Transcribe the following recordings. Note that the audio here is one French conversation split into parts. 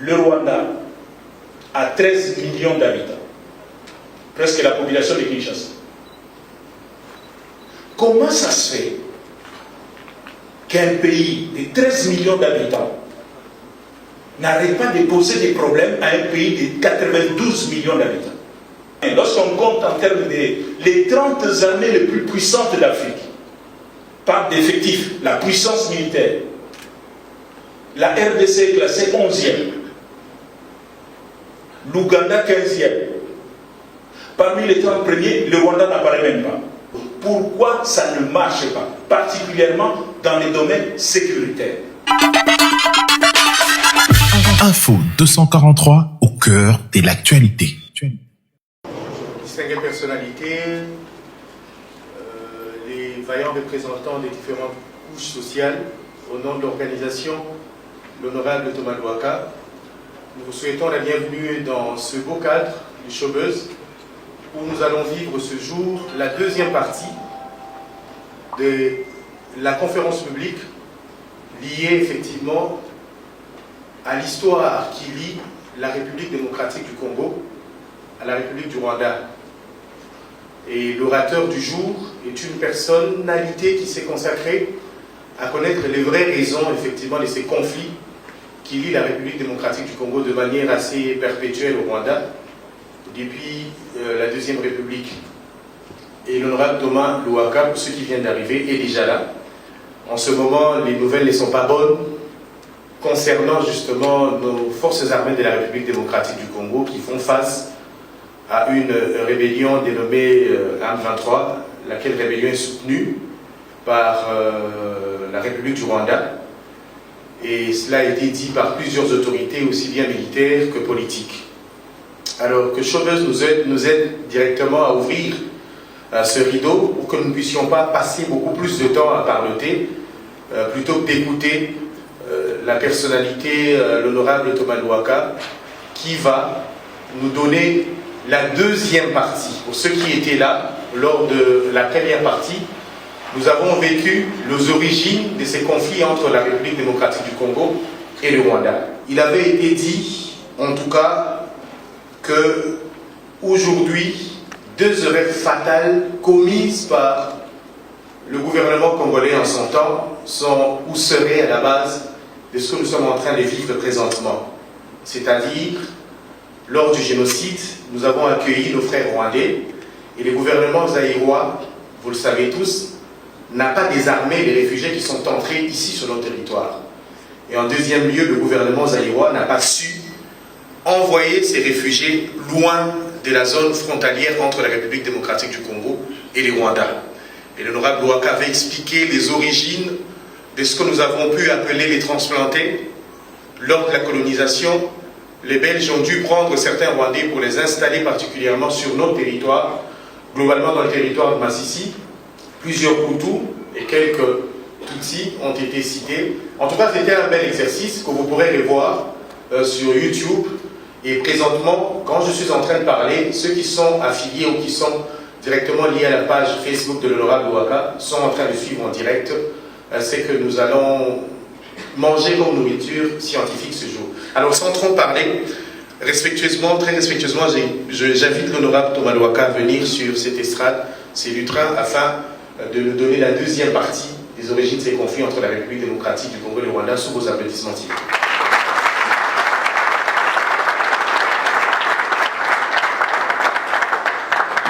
Le Rwanda a 13 millions d'habitants, presque la population de Kinshasa. Comment ça se fait qu'un pays de 13 millions d'habitants n'arrête pas de poser des problèmes à un pays de 92 millions d'habitants? Lorsqu'on compte en termes des 30 armées les plus puissantes d'Afrique, par d'effectifs, la puissance militaire, la RDC est classée 11e, l'Ouganda 15e. Parmi les 30 premiers, le Rwanda n'apparaît même pas. Pourquoi ça ne marche pas, particulièrement dans les domaines sécuritaires? Info 243 au cœur de l'actualité. Distinguées personnalités, les vaillants représentants des différentes couches sociales, au nom de l'organisation, l'honorable Thomas Louaka, nous vous souhaitons la bienvenue dans ce beau cadre du Showbuzz, où nous allons vivre ce jour la deuxième partie de la conférence publique liée effectivement à l'histoire qui lie la République démocratique du Congo à la République du Rwanda. Et l'orateur du jour est une personnalité qui s'est consacrée à connaître les vraies raisons effectivement de ces conflits qui lient la République démocratique du Congo de manière assez perpétuelle au Rwanda depuis la Deuxième République. Et l'honorable Thomas Louaka, pour ceux qui viennent d'arriver, est déjà là. En ce moment, les nouvelles ne sont pas bonnes concernant justement nos forces armées de la République démocratique du Congo qui font face à une rébellion dénommée M23, laquelle rébellion est soutenue par la République du Rwanda. Et cela a été dit par plusieurs autorités, aussi bien militaires que politiques. Alors que Showbuzz nous aide directement à ouvrir ce rideau pour que nous ne puissions pas passer beaucoup plus de temps à parloter, plutôt que d'écouter la personnalité, l'honorable Thomas Louaka, qui va nous donner la deuxième partie. Pour ceux qui étaient là, lors de la première partie, nous avons vécu les origines de ces conflits entre la République démocratique du Congo et le Rwanda. Il avait été dit, en tout cas, que aujourd'hui, deux erreurs fatales commises par le gouvernement congolais en son temps sont ou seraient à la base de ce que nous sommes en train de vivre présentement. C'est-à-dire, lors du génocide, nous avons accueilli nos frères rwandais et le gouvernement zaïrois, vous le savez tous, n'a pas désarmé les réfugiés qui sont entrés ici sur notre territoire. Et en deuxième lieu, le gouvernement zaïrois n'a pas su envoyer ces réfugiés loin de la zone frontalière entre la République démocratique du Congo et le Rwanda. Et l'honorable Louaka avait expliqué les origines de ce que nous avons pu appeler les transplantés. Lors de la colonisation, les Belges ont dû prendre certains Rwandais pour les installer particulièrement sur nos territoires, globalement dans le territoire de Massissi. Plusieurs Hutus et quelques Tutsis ont été cités. En tout cas, c'était un bel exercice que vous pourrez revoir sur YouTube. Et présentement, quand je suis en train de parler, ceux qui sont affiliés ou qui sont directement liés à la page Facebook de l'honorable Louaka sont en train de suivre en direct. C'est que nous allons manger comme nourriture scientifique ce jour. Alors, sans trop parler, respectueusement, très respectueusement, j'invite l'honorable Thomas Louaka à venir sur cette estrade, c'est Lutrin, afin de nous donner la deuxième partie des origines de ces conflits entre la République démocratique du Congo et le Rwanda sous vos applaudissements.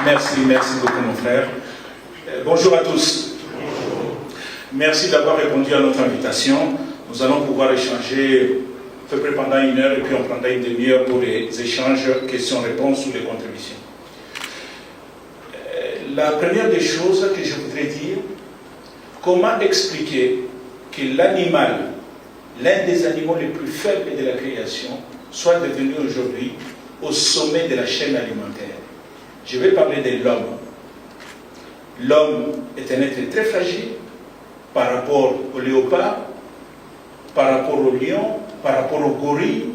Merci beaucoup mon frère. Bonjour à tous. Merci d'avoir répondu à notre invitation. Nous allons pouvoir échanger à peu près pendant 1 heure et puis on prendra une demi-heure pour les échanges, questions-réponses ou les contributions. La première des choses que je voudrais dire, comment expliquer que l'animal, l'un des animaux les plus faibles de la création, soit devenu aujourd'hui au sommet de la chaîne alimentaire? Je vais parler de l'homme. L'homme est un être très fragile par rapport au léopard, par rapport au lion, par rapport au gorille.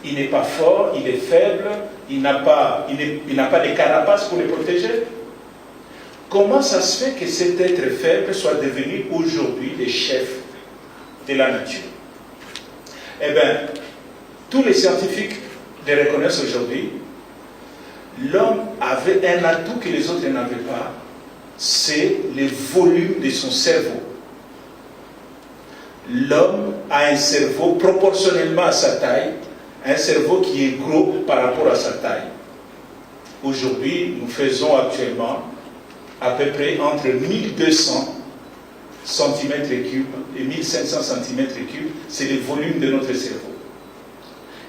Il n'est pas fort, il est faible, il n'a pas de carapace pour le protéger. Comment ça se fait que cet être faible soit devenu aujourd'hui le chef de la nature? Eh bien, tous les scientifiques le reconnaissent aujourd'hui, l'homme avait un atout que les autres n'avaient pas, c'est le volume de son cerveau. L'homme a un cerveau proportionnellement à sa taille, un cerveau qui est gros par rapport à sa taille. Aujourd'hui, nous faisons actuellement à peu près entre 1200 cm3 et 1500 cm3, c'est le volume de notre cerveau.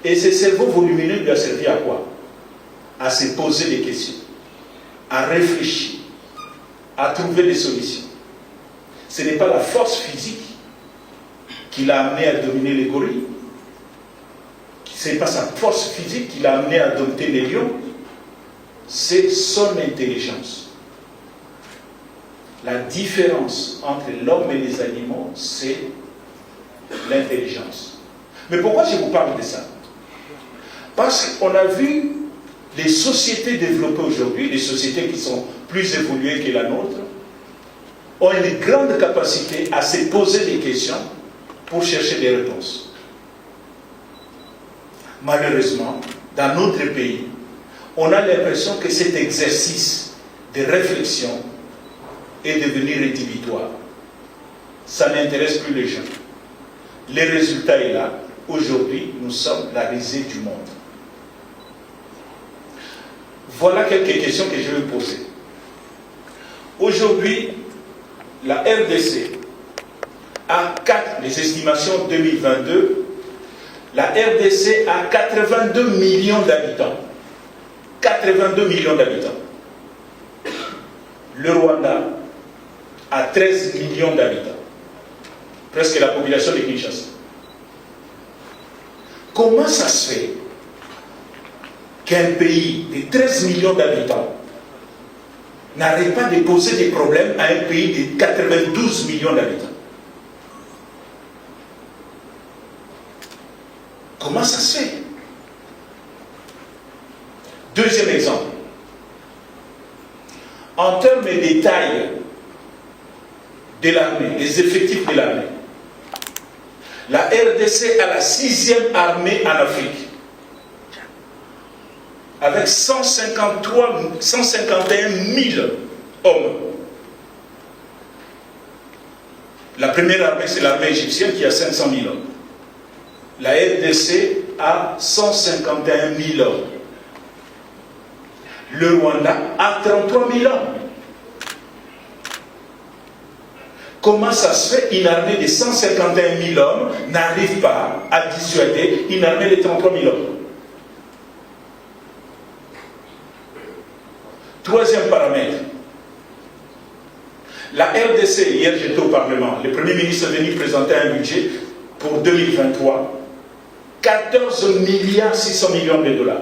Et ce cerveau volumineux lui a servi à quoi? À se poser des questions, à réfléchir, à trouver des solutions. Ce n'est pas la force physique qui l'a amené à dominer les gorilles. Ce n'est pas sa force physique qui l'a amené à dompter les lions. C'est son intelligence. La différence entre l'homme et les animaux, c'est l'intelligence. Mais pourquoi je vous parle de ça? Parce qu'on a vu les sociétés développées aujourd'hui, les sociétés qui sont plus évoluées que la nôtre, ont une grande capacité à se poser des questions pour chercher des réponses. Malheureusement, dans notre pays, on a l'impression que cet exercice de réflexion est devenu rédhibitoire. Ça n'intéresse plus les gens. Le résultat est là. Aujourd'hui, nous sommes la risée du monde. Voilà quelques questions que je vais vous poser. Aujourd'hui, la RDC a les estimations 2022, la RDC a 82 millions d'habitants. 82 millions d'habitants. Le Rwanda a 13 millions d'habitants. Presque la population de Kinshasa. Comment ça se fait qu'un pays de 13 millions d'habitants n'arrête pas de poser des problèmes à un pays de 92 millions d'habitants? Comment ça se fait? Deuxième exemple. En termes de taille de l'armée, des effectifs de l'armée, la RDC a la 6e armée en Afrique, avec 151 000 hommes. La première armée, c'est l'armée égyptienne qui a 500 000 hommes. La RDC a 151 000 hommes. Le Rwanda a 33 000 hommes. Comment ça se fait qu'une armée de 151 000 hommes n'arrive pas à dissuader une armée de 33 000 hommes? Troisième paramètre. La RDC, hier j'étais au Parlement, le Premier ministre est venu présenter un budget pour 2023, 14 milliards 600 millions de dollars.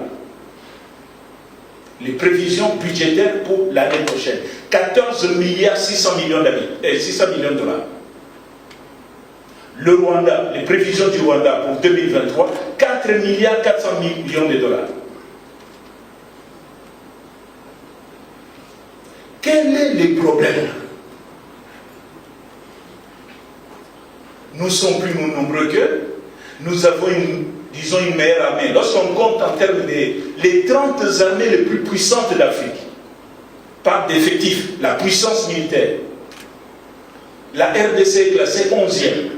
Les prévisions budgétaires pour l'année prochaine. 14 milliards 600 millions de dollars. Le Rwanda, les prévisions du Rwanda pour 2023, 4 milliards 400 millions de dollars. Quel est le problème? Nous sommes plus nombreux qu'eux. Nous avons une meilleure armée. Lorsqu'on compte en termes les 30 armées les plus puissantes d'Afrique, par d'effectifs, la puissance militaire, la RDC est classée 11e,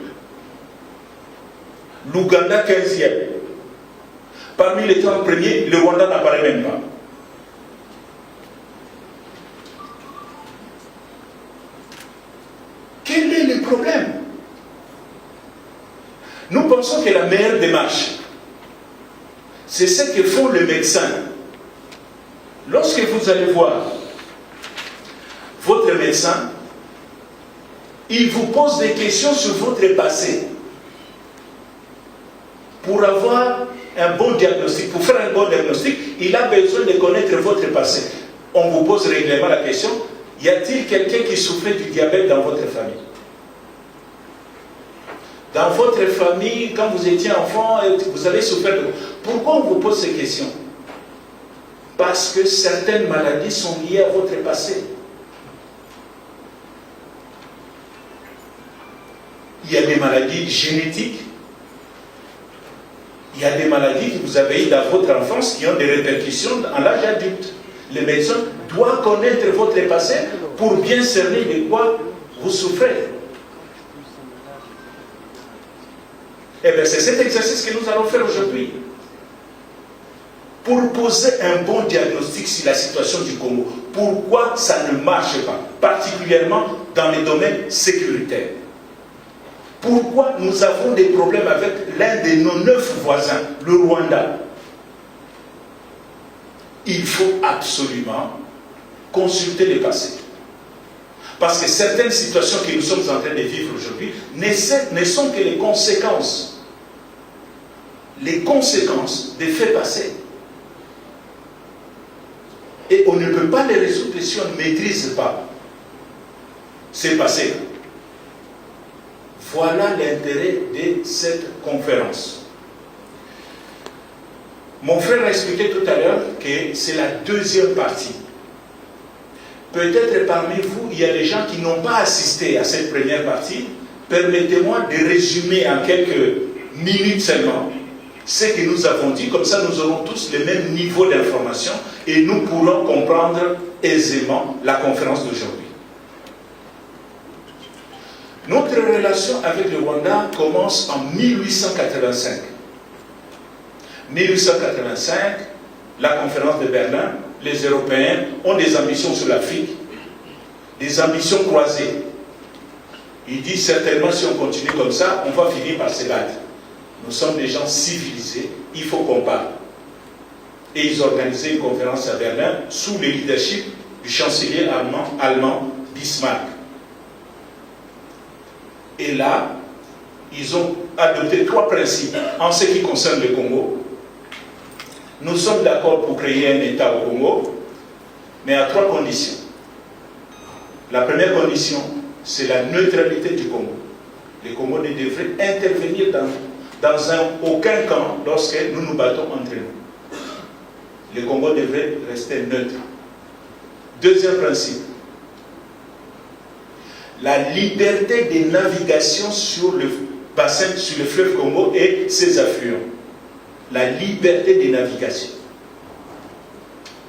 l'Ouganda 15e. Parmi les 30 premiers, le Rwanda n'apparaît même pas. Quel est le problème? Nous pensons que la meilleure démarche, c'est ce que font les médecins. Lorsque vous allez voir votre médecin, il vous pose des questions sur votre passé pour avoir un bon diagnostic. Pour faire un bon diagnostic, il a besoin de connaître votre passé. On vous pose régulièrement la question, y a-t-il quelqu'un qui souffrait du diabète dans votre famille? Dans votre famille, quand vous étiez enfant, vous avez souffert de... Pourquoi on vous pose ces questions? Parce que certaines maladies sont liées à votre passé. Il y a des maladies génétiques, Il y a des maladies que vous avez eues dans votre enfance qui ont des répercussions à l'âge adulte. Les médecins doivent connaître votre passé pour bien cerner de quoi vous souffrez. Et bien c'est cet exercice que nous allons faire aujourd'hui. Pour poser un bon diagnostic sur la situation du Congo. Pourquoi ça ne marche pas, particulièrement dans les domaines sécuritaires. Pourquoi nous avons des problèmes avec l'un de nos 9 voisins, le Rwanda. Il faut absolument consulter le passé. Parce que certaines situations que nous sommes en train de vivre aujourd'hui ne sont que les conséquences des faits passés. Et on ne peut pas les résoudre si on ne maîtrise pas ces passés. Voilà l'intérêt de cette conférence. Mon frère a expliqué tout à l'heure que c'est la deuxième partie. Peut-être parmi vous, il y a des gens qui n'ont pas assisté à cette première partie. Permettez-moi de résumer en quelques minutes seulement ce que nous avons dit. Comme ça, nous aurons tous le même niveau d'information et nous pourrons comprendre aisément la conférence d'aujourd'hui. Notre relation avec le Rwanda commence en 1885. 1885, la conférence de Berlin, les Européens ont des ambitions sur l'Afrique, des ambitions croisées. Ils disent certainement si on continue comme ça, on va finir par se battre. Nous sommes des gens civilisés, il faut qu'on parle. Et ils organisaient une conférence à Berlin sous le leadership du chancelier allemand Bismarck. Et là, ils ont adopté 3 principes en ce qui concerne le Congo. Nous sommes d'accord pour créer un État au Congo, mais à 3 conditions. La première condition, c'est la neutralité du Congo. Le Congo ne devrait intervenir dans aucun camp lorsque nous nous battons entre nous. Le Congo devrait rester neutre. Deuxième principe, la liberté de navigation sur le bassin, sur le fleuve Congo et ses affluents. La liberté de navigation.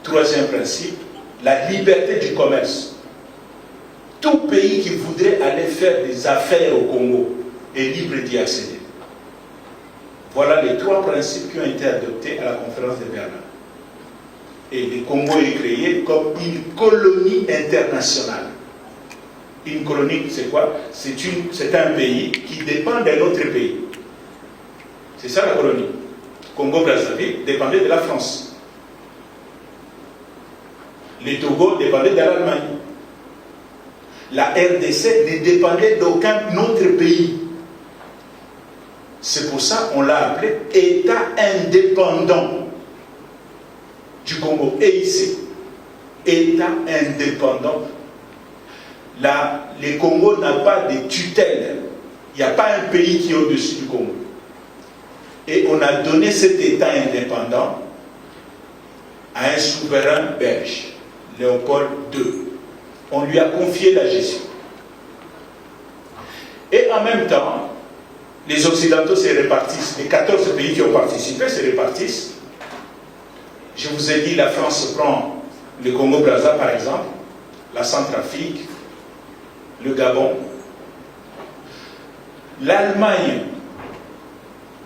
Troisième principe, la liberté du commerce. Tout pays qui voudrait aller faire des affaires au Congo est libre d'y accéder. Voilà les 3 principes qui ont été adoptés à la conférence de Berlin. Et le Congo est créé comme une colonie internationale. Une colonie, c'est quoi? C'est un pays qui dépend d'un autre pays. C'est ça la colonie. Congo-Brazzaville dépendait de la France. Le Togo dépendait de l'Allemagne. La RDC ne dépendait d'aucun autre pays. C'est pour ça qu'on l'a appelé État indépendant du Congo. Et ici, État indépendant. Là, le Congo n'a pas de tutelle. Il n'y a pas un pays qui est au-dessus du Congo. Et on a donné cet État indépendant à un souverain belge, Léopold II. On lui a confié la gestion. Et en même temps, les Occidentaux se répartissent. Les 14 pays qui ont participé se répartissent. Je vous ai dit, la France prend le Congo-Brazza par exemple, la Centrafrique, le Gabon. L'Allemagne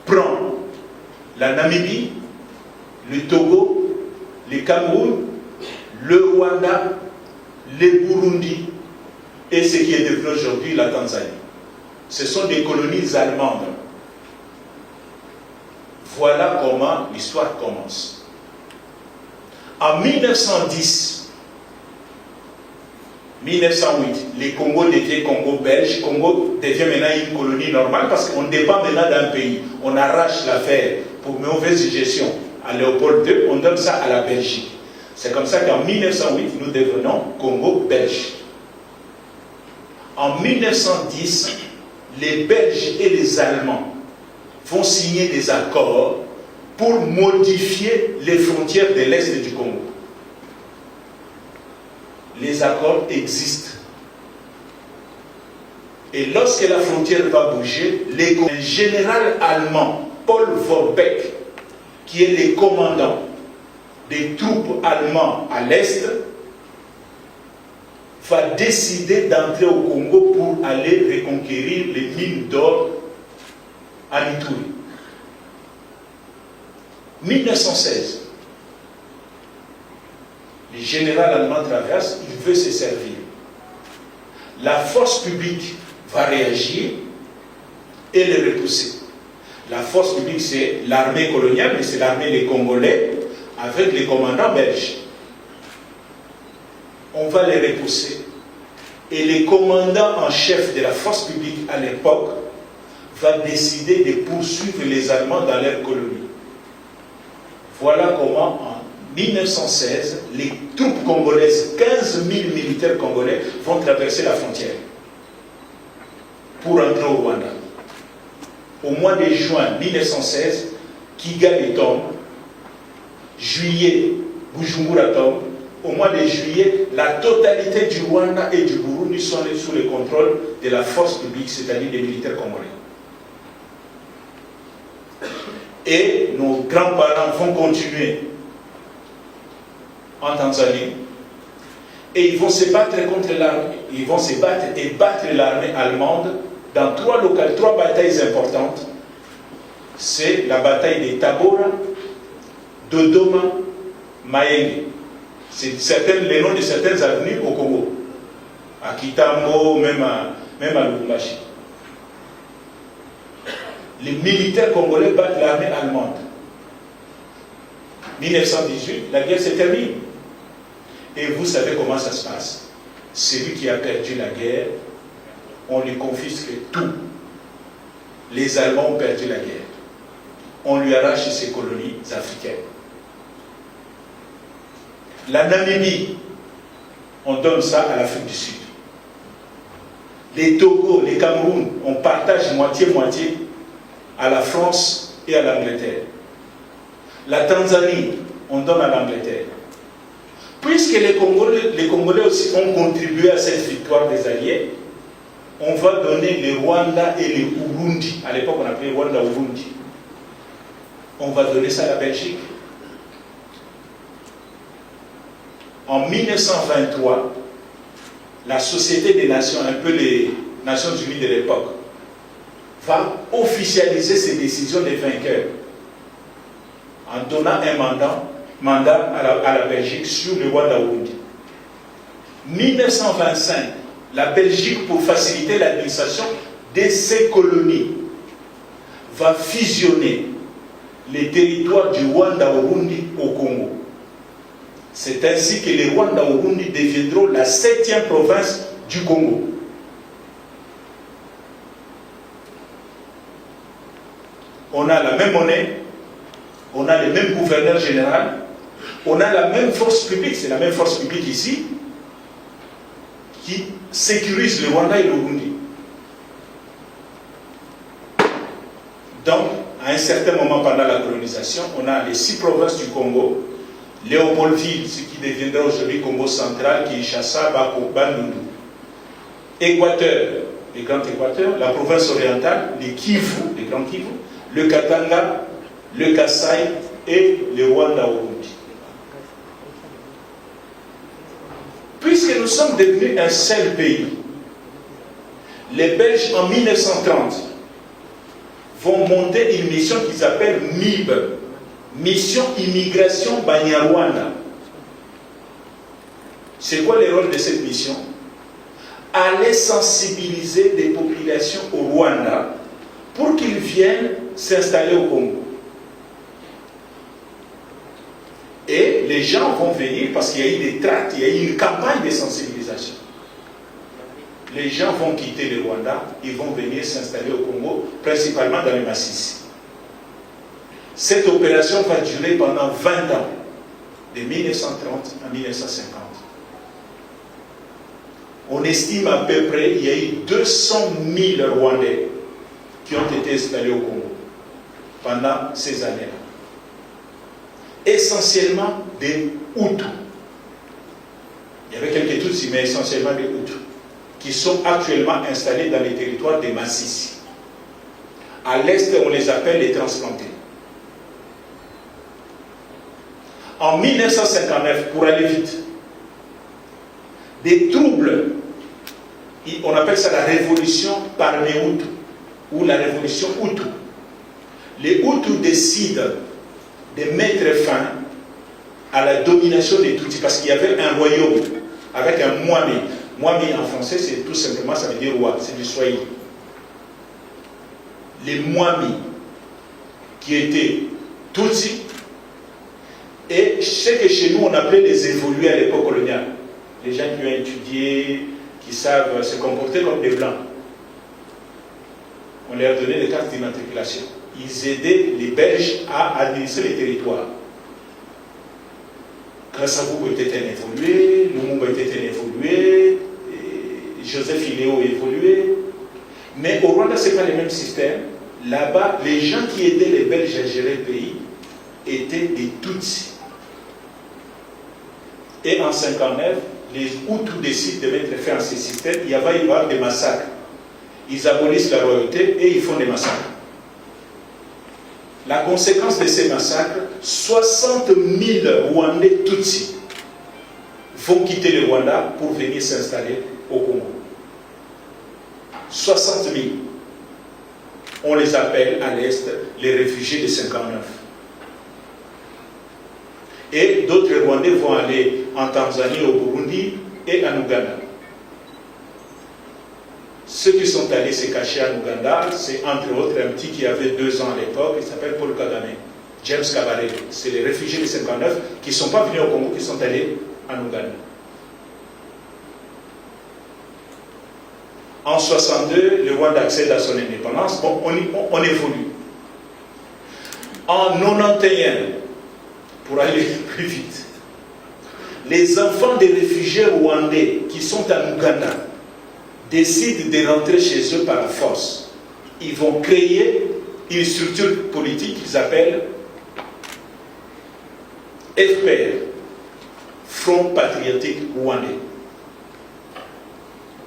prend la Namibie, le Togo, le Cameroun, le Rwanda, le Burundi et ce qui est devenu aujourd'hui la Tanzanie. Ce sont des colonies allemandes. Voilà comment l'histoire commence. En 1910, 1908, le Congo devient Congo belge. Congo devient maintenant une colonie normale parce qu'on dépend maintenant d'un pays. On arrache l'affaire pour mauvaise gestion à Léopold II, on donne ça à la Belgique. C'est comme ça qu'en 1908, nous devenons Congo belge. En 1910, les Belges et les Allemands vont signer des accords pour modifier les frontières de l'Est du Congo. Les accords existent. Et lorsque la frontière va bouger, un général allemand Paul Vorbeck, qui est le commandant des troupes allemandes à l'Est, va décider d'entrer au Congo pour aller reconquérir les mines d'or à Ituri. 1916. Le général allemand traverse, il veut se servir. La force publique va réagir et le repousser. La force publique, c'est l'armée coloniale, mais c'est l'armée des Congolais avec les commandants belges. On va les repousser. Et le commandant en chef de la force publique à l'époque va décider de poursuivre les Allemands dans leur colonie. Voilà comment, en 1916, les troupes congolaises, 15 000 militaires congolais, vont traverser la frontière pour entrer au Rwanda. Au mois de juin 1916, Kigali tombe, juillet, Bujumbura tombe. Au mois de juillet, la totalité du Rwanda et du Burundi sont sous le contrôle de la force publique, c'est-à-dire des militaires congolais. Et nos grands-parents vont continuer en Tanzanie et ils vont se battre contre l'armée, ils vont se battre et battre l'armée allemande dans trois batailles importantes. C'est la bataille de Tabora, Dodoma, Mayenge. C'est les noms de certaines avenues au Congo, à Kitambo, même à Lubumbashi. Les militaires congolais battent l'armée allemande. 1918, la guerre se termine. Et vous savez comment ça se passe. Celui qui a perdu la guerre, on lui confisque tout. Les Allemands ont perdu la guerre. On lui arrache ses colonies africaines. La Namibie, on donne ça à l'Afrique du Sud. Les Togo, les Cameroun, on partage moitié-moitié à la France et à l'Angleterre. La Tanzanie, on donne à l'Angleterre. Puisque les Congolais aussi ont contribué à cette victoire des Alliés, on va donner les Rwanda et les Urundi. À l'époque, on appelait Rwanda Urundi. On va donner ça à la Belgique. En 1923, la Société des Nations, un peu les Nations Unies de l'époque, va officialiser ses décisions des vainqueurs en donnant un mandat à la Belgique sur le Rwanda-Urundi. 1925, la Belgique, pour faciliter l'administration de ses colonies, va fusionner les territoires du Rwanda-Urundi au Congo. C'est ainsi que les Rwanda-Urundi deviendront la 7e province du Congo. On a la même monnaie, on a le même gouverneur général, on a la même force publique, c'est la même force publique ici, qui sécurise le Rwanda et le Burundi. Donc, à un certain moment pendant la colonisation, on a les 6 provinces du Congo, Léopoldville, ce qui deviendra aujourd'hui Congo central, Kinshasa, Bako, Bandundu. Équateur, le Grand Équateur, la province orientale, les Kivu, les Grands Kivu, le Katanga, le Kasaï et le Rwanda-Urundi. Puisque nous sommes devenus un seul pays, les Belges en 1930 vont monter une mission qu'ils appellent MIB, Mission Immigration Banyarwanda. C'est quoi le rôle de cette mission? Aller sensibiliser des populations au Rwanda pour qu'ils viennent s'installer au Congo. Et les gens vont venir parce qu'il y a eu des tracts, il y a eu une campagne de sensibilisation. Les gens vont quitter le Rwanda, ils vont venir s'installer au Congo, principalement dans les Massissi. Cette opération va durer pendant 20 ans, de 1930 à 1950. On estime à peu près qu'il y a eu 200 000 Rwandais qui ont été installés au Congo pendant ces années-là. Essentiellement des Hutus. Il y avait quelques Tutsis, mais essentiellement des Hutus, qui sont actuellement installés dans les territoires des Massissi. À l'Est, on les appelle les transplantés. En 1959, pour aller vite, des troubles, on appelle ça la révolution parmi Hutus, ou la révolution Hutu. Les Hutus décident de mettre fin à la domination des Tutsis, parce qu'il y avait un royaume avec un Mwami. Mwami en français, c'est tout simplement, ça veut dire roi, c'est du Swahili. Les Mwami, qui étaient Tutsis, et ce que chez nous on appelait les évolués à l'époque coloniale. Les gens qui ont étudié, qui savent se comporter comme des blancs. On leur donnait des cartes d'immatriculation. Ils aidaient les Belges à administrer les territoires. Kassabou était un évolué, Lumumba était un évolué, Joseph Iléo évolué. Mais au Rwanda, ce n'est pas le même système. Là-bas, les gens qui aidaient les Belges à gérer le pays étaient des Tutsis. Et en 1959, les Hutus décident de mettre fin à ces systèmes. Il va y avoir des massacres. Ils abolissent la royauté et ils font des massacres. La conséquence de ces massacres, 60 000 Rwandais Tutsis vont quitter le Rwanda pour venir s'installer au Congo. 60 000. On les appelle à l'Est les réfugiés de 1959. Et d'autres Rwandais vont aller en Tanzanie, au Burundi et en Ouganda. Ceux qui sont allés se cacher en Ouganda, c'est entre autres un petit qui avait 2 ans à l'époque, il s'appelle Paul Kagame, James Kabarebe. C'est les réfugiés de 1959 qui ne sont pas venus au Congo, qui sont allés en Ouganda. En 1962, le Rwanda accède à son indépendance. Bon, on évolue. En 1991, pour aller plus vite, les enfants des réfugiés rwandais qui sont en Ouganda décident de rentrer chez eux par la force. Ils vont créer une structure politique qu'ils appellent FPR, Front Patriotique Rwandais,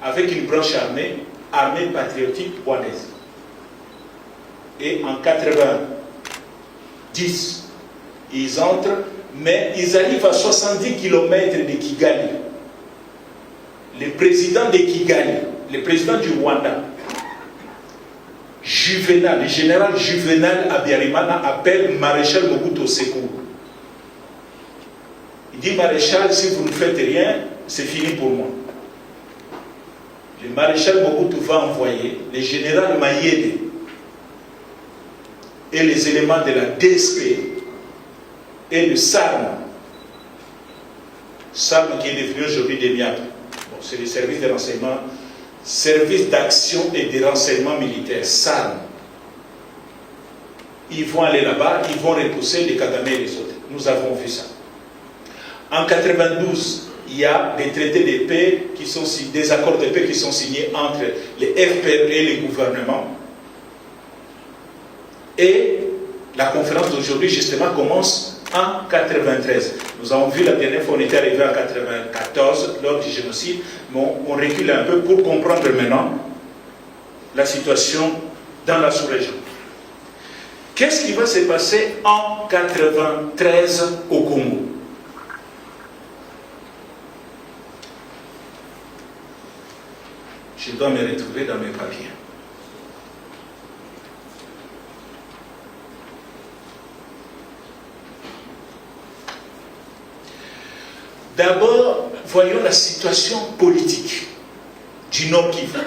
avec une branche armée, Armée Patriotique Rwandaise. Et en 1990, ils entrent, mais ils arrivent à 70 km de Kigali. Le président de Kigali, le président du Rwanda, Juvenal, le général Juvenal Habyarimana appelle Maréchal Mobutu au secours. Il dit: Maréchal, si vous ne faites rien, c'est fini pour moi. Le maréchal Mobutu va envoyer le général Mayede et les éléments de la DSP et le SARM qui est devenu aujourd'hui des MIAP. Bon, c'est le service de renseignement, service d'action et de renseignement militaire, SARM. Ils vont aller là-bas, ils vont repousser les Kagame et les autres. Nous avons vu ça. En 1992, il y a des traités de paix qui sont des accords de paix qui sont signés entre les FPR et les gouvernements. Et la conférence d'aujourd'hui, justement, commence en 1993. Nous avons vu la dernière fois, on était arrivé en 1994, lors du génocide, mais on recule un peu pour comprendre maintenant la situation dans la sous-région. Qu'est-ce qui va se passer en 1993 au Congo? Je dois me retrouver dans mes papiers. D'abord, voyons la situation politique du Nord Kivu.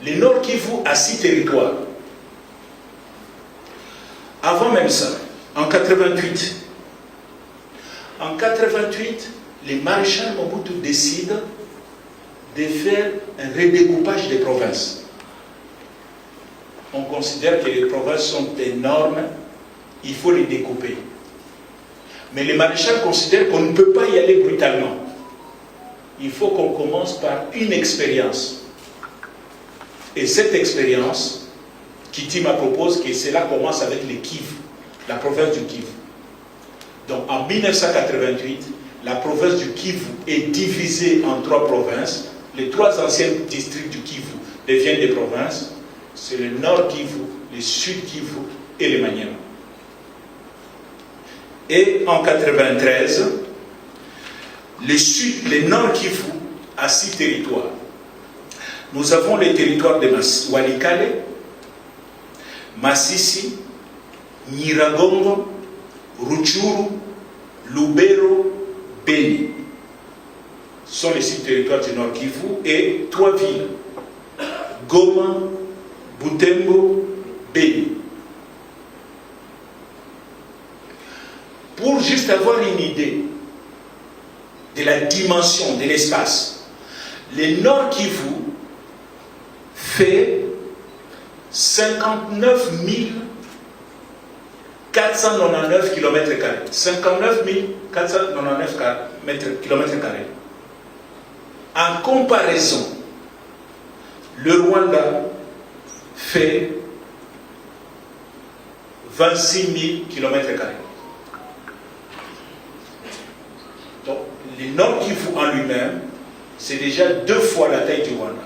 Le Nord Kivu a 6 territoires. Avant même ça, en 1988, les maréchals Mobutu décident de faire un redécoupage des provinces. On considère que les provinces sont énormes, il faut les découper. Mais les maréchals considèrent qu'on ne peut pas y aller brutalement. Il faut qu'on commence par une expérience. Et cette expérience, Kitima propose que cela commence avec les Kivu, la province du Kivu. Donc en 1988, la province du Kivu est divisée en 3 provinces. Les 3 anciens districts du Kivu deviennent des provinces. c'est le Nord Kivu, le Sud Kivu et le Maniema. Et en 1993, le Nord Kivu a 6 territoires. Nous avons les territoires de Walikale, Masisi, Nyiragongo, Rutshuru, Lubero, Beni. Ce sont les 6 territoires du Nord Kivu et 3 villes, Goma, Butembo, Beni. Pour juste avoir une idée de la dimension de l'espace, le Nord Kivu fait 59 499 km². 59 499 km². En comparaison, le Rwanda fait 26 000 km². Donc, le Nord Kivu en lui-même, c'est déjà 2 fois la taille du Rwanda.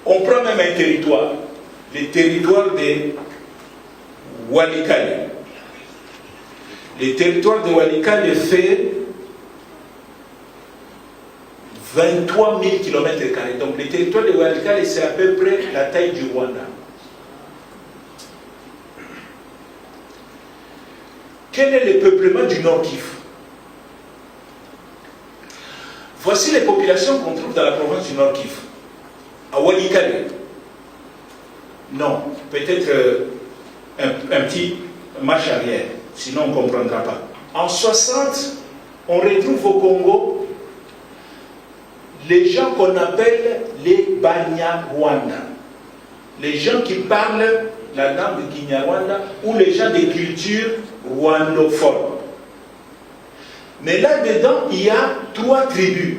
On prend même un territoire, le territoire de Walikale. Le territoire de Walikale fait 23 000 km². Donc le territoire de Walikale, c'est à peu près la taille du Rwanda. Quel est le peuplement du Nord Kivu? Voici les populations qu'on trouve dans la province du Nord Kivu. À Walikale, non, peut-être un petit marche arrière, sinon on ne comprendra pas. En 60, on retrouve au Congo les gens qu'on appelle les Banyarwanda, les gens qui parlent la langue Kinyarwanda ou les gens de culture rwandophone. Mais là-dedans, il y a 3 tribus.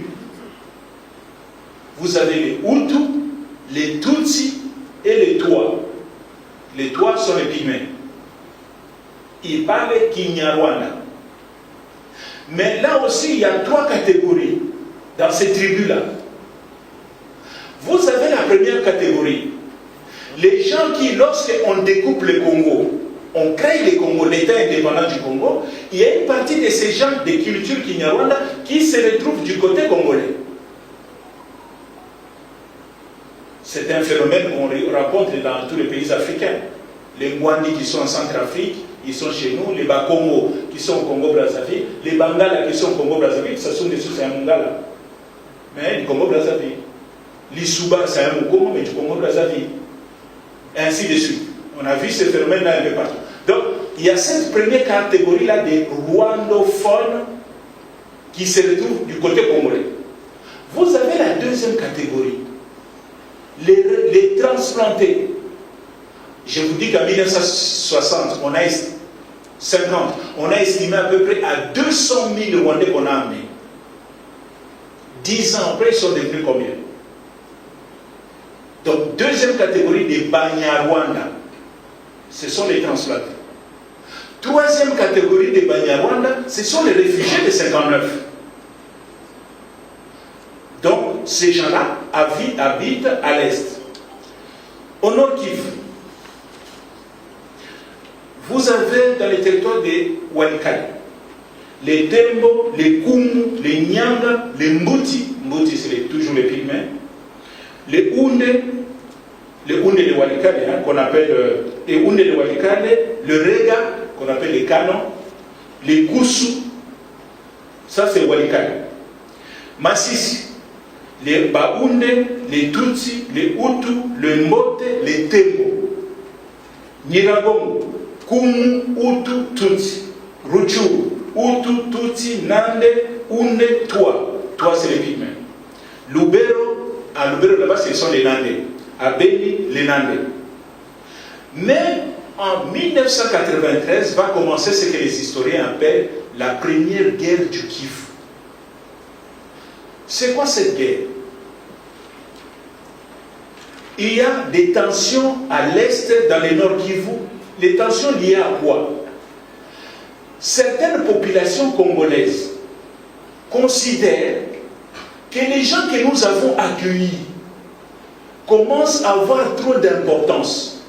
Vous avez les Hutus, les Tutsis et les Twa. Les Twa sont les Pygmées. Ils parlent Kinyarwanda. Mais là aussi, il y a 3 catégories dans ces tribus-là. Vous avez la première catégorie. Les gens qui, lorsqu'on découpe le Congo, on crée le Congo, l'État indépendant du Congo, il y a une partie de ces gens de culture Kinyarwanda qui se retrouvent du côté congolais. C'est un phénomène qu'on rencontre dans tous les pays africains. Les Mwandi qui sont en Centrafrique, ils sont chez nous. Les Bakongo qui sont au Congo-Brazzaville. Les Bangala qui sont au Congo-Brazzaville, ce sont des sous, c'est un Mongala. Mais du Congo-Brazzaville. L'Isuba, c'est un Mukongo, mais du Congo-Brazzaville. Ainsi de suite. On a vu ce phénomène-là un peu partout. Donc, il y a cette première catégorie-là des rwandophones qui se retrouvent du côté congolais. Vous avez la deuxième catégorie. Les transplantés. Je vous dis qu'en 1960, on a estimé à peu près à 200 000 Rwandais qu'on a amenés. 10 ans après, ils sont devenus combien? Donc, deuxième catégorie des Banyarwanda, ce sont les transplantés. Troisième catégorie des Banyarwanda, ce sont les réfugiés de 59. Donc, ces gens-là habitent à l'est. Au Nord Kivu, vous avez dans les territoires de Walikale, les Tembo, les Kumu, les Nyanga, les Mbuti, Mbuti c'est toujours les Pygmées, les Hunde de Walikale, hein, qu'on appelle les Hunde de Walikale, le Rega, qu'on appelle les Canons, les Kusu, ça c'est Walikale. Masisi, les Baounde, les Tutsi, les Hutus, les Mbote, les Tembo. Nyiragongo, Kumu, Hutu, Tutsi. Rutshuru, Hutu, Tutsi, Nande, Hunde, Twa. Twa c'est les Pygmées. Lubero, à Lubero là-bas ce sont les Nandais. À Beni, les Nandais. Mais en 1993 va commencer ce que les historiens appellent la première guerre du Kivu. C'est quoi cette guerre? Il y a des tensions à l'est dans le Nord Kivu. Les tensions liées à quoi? Certaines populations congolaises considèrent que les gens que nous avons accueillis commencent à avoir trop d'importance.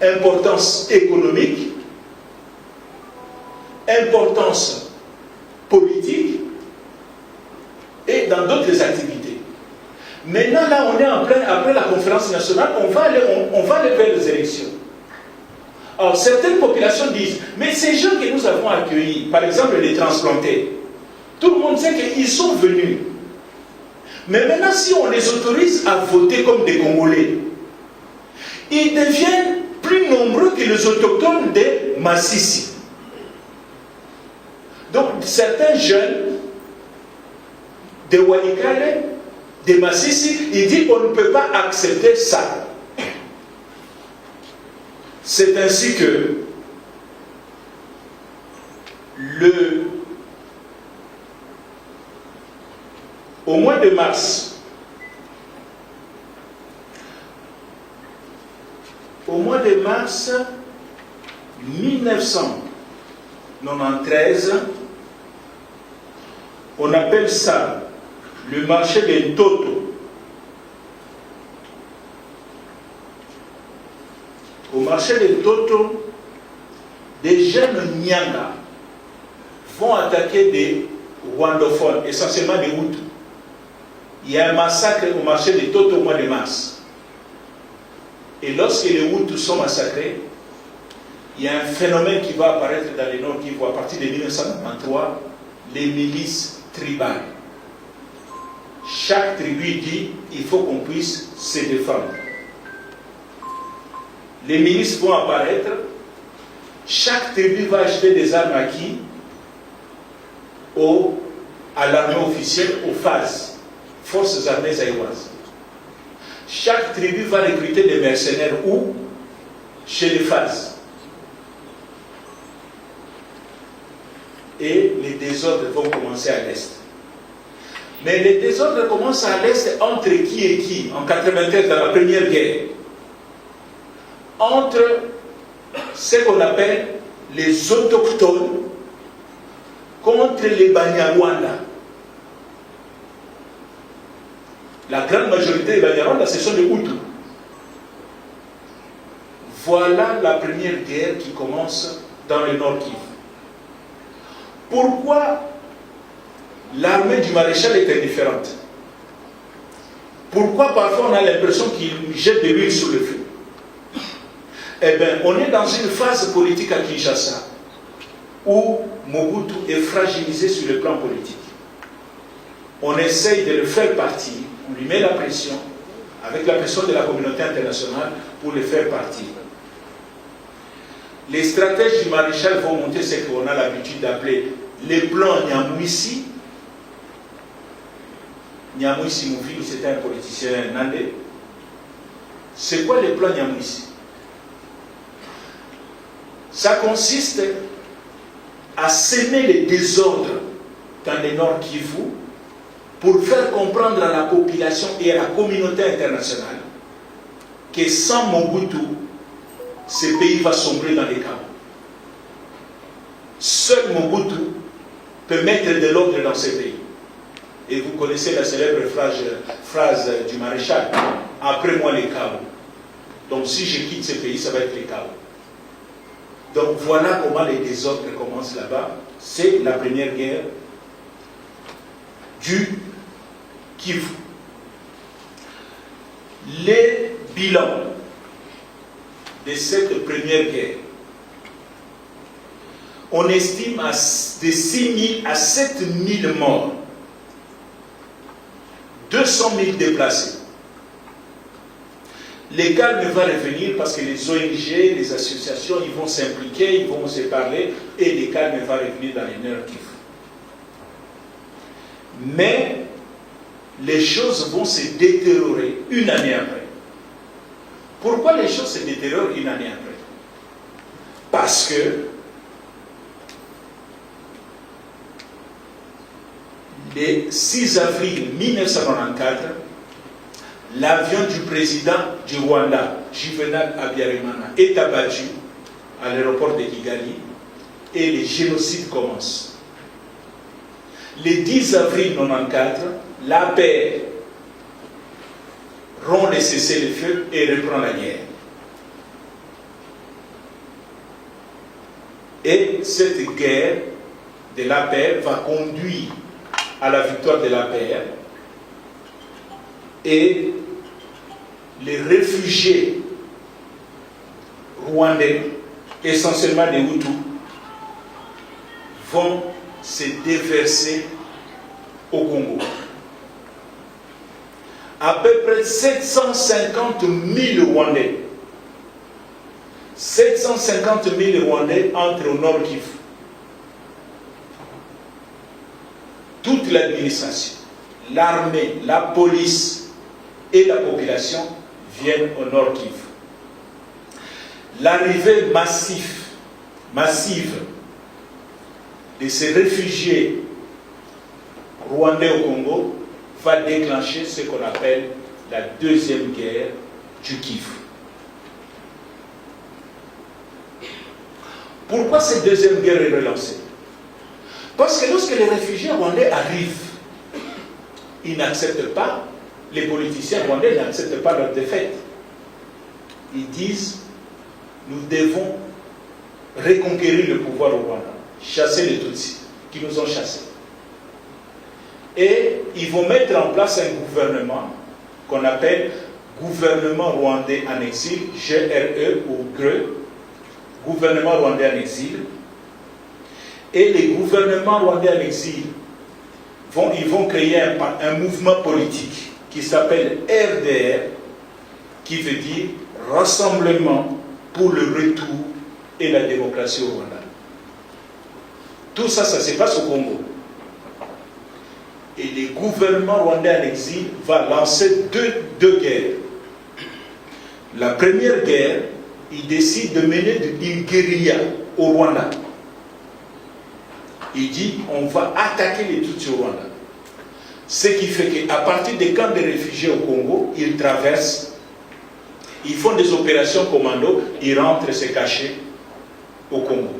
Importance économique, importance politique et dans d'autres activités. Maintenant, là, on est en plein, après la conférence nationale, on va aller vers les élections. Alors, certaines populations disent, mais ces gens que nous avons accueillis, par exemple les transplantés, tout le monde sait qu'ils sont venus. Mais maintenant, si on les autorise à voter comme des Congolais, ils deviennent plus nombreux que les autochtones de Massissi. Donc, certains jeunes de Walikale, de Massissi, ils disent on ne peut pas accepter ça. C'est ainsi que au mois de mars, au mois de mars 1993, on appelle ça le marché des Toto. Au marché des Toto, des jeunes Nyanga vont attaquer des rwandophones, essentiellement des Hutus. Il y a un massacre au marché des Toto au mois de mars. Et lorsque les Hutus sont massacrés, il y a un phénomène qui va apparaître dans les Nord Kivu à partir de 1993, les milices tribales. Chaque tribu dit il faut qu'on puisse se défendre. Les milices vont apparaître, chaque tribu va acheter des armes à qui? À l'armée officielle, aux phases, forces armées zaïroises. Chaque tribu va recruter des mercenaires où? Chez les phases. Et les désordres vont commencer à l'est. Mais les désordres commencent à l'est entre qui et qui? En 1993, dans la première guerre. Entre ce qu'on appelle les autochtones contre les Banyarwanda. La grande majorité des Banyarwanda, ce sont les Hutus. Voilà la première guerre qui commence dans le Nord Kivu. Pourquoi l'armée du maréchal est indifférente? Pourquoi parfois on a l'impression qu'il jette de l'huile sur le feu? Eh bien, on est dans une phase politique à Kinshasa où Mobutu est fragilisé sur le plan politique. On essaye de le faire partir, on lui met la pression, avec la pression de la communauté internationale, pour le faire partir. Les stratèges du maréchal vont monter ce qu'on a l'habitude d'appeler les plans Nyamwisi. Nyamwisi Mouvili, c'était un politicien nandais. C'est quoi les plans Nyamwisi? Ça consiste à semer les désordres dans le Nord Kivu pour faire comprendre à la population et à la communauté internationale que sans Mobutu, ce pays va sombrer dans les chaos. Seul Mobutu peut mettre de l'ordre dans ce pays. Et vous connaissez la célèbre phrase du maréchal, après moi les chaos. Donc si je quitte ce pays, ça va être les chaos. Donc voilà comment les désordres commencent là-bas. C'est la première guerre du Kivu. Les bilans de cette première guerre, on estime de 6 000 à 7 000 morts, 200 000 déplacés. Le calme va revenir parce que les ONG, les associations, ils vont s'impliquer, ils vont se parler et le calme va revenir dans les Nord Kivu. Mais les choses vont se détériorer une année après. Pourquoi les choses se détériorent une année après? Parce que le 6 avril 1994, l'avion du président du Rwanda, Juvenal Habyarimana, est abattu à l'aéroport de Kigali et les génocides commencent. Le 10 avril 1994, l'APR rompt le cessez-le-feu et reprend la guerre. Et cette guerre de l'APR va conduire à la victoire de l'APR et les réfugiés rwandais, essentiellement des Hutus, vont se déverser au Congo. À peu près 750 000 Rwandais. 750 000 Rwandais entrent au Nord Kivu. Toute l'administration, l'armée, la police et la population viennent au Nord Kivu. L'arrivée massive de ces réfugiés rwandais au Congo va déclencher ce qu'on appelle la deuxième guerre du Kivu. Pourquoi cette deuxième guerre est relancée? Parce que lorsque les réfugiés rwandais arrivent, ils n'acceptent pas, les politiciens rwandais n'acceptent pas leur défaite. Ils disent, nous devons reconquérir le pouvoir au Rwanda, chasser les Tutsis qui nous ont chassés. Et ils vont mettre en place un gouvernement qu'on appelle gouvernement rwandais en exil, GRE ou GRE, gouvernement rwandais en exil. Et les gouvernements rwandais en exil vont créer un mouvement politique qui s'appelle RDR, qui veut dire Rassemblement pour le retour et la démocratie au Rwanda. Tout ça, ça se passe au Congo. Et les gouvernements rwandais en exil vont lancer deux guerres. La première guerre, ils décident de mener une guérilla au Rwanda. Il dit, on va attaquer les Tutsis au Rwanda. Ce qui fait qu'à partir des camps de réfugiés au Congo, ils traversent, ils font des opérations commando, ils rentrent se cacher au Congo.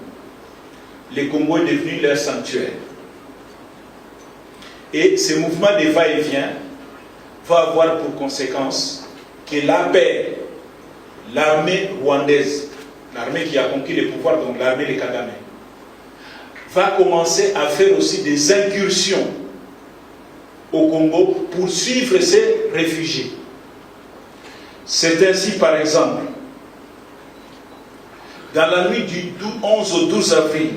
Le Congo est devenu leur sanctuaire. Et ce mouvement de va-et-vient va avoir pour conséquence que l'APR, l'armée rwandaise, l'armée qui a conquis le pouvoir, donc l'armée de Kagame, va commencer à faire aussi des incursions au Congo pour suivre ces réfugiés. C'est ainsi, par exemple, dans la nuit du 11 au 12 avril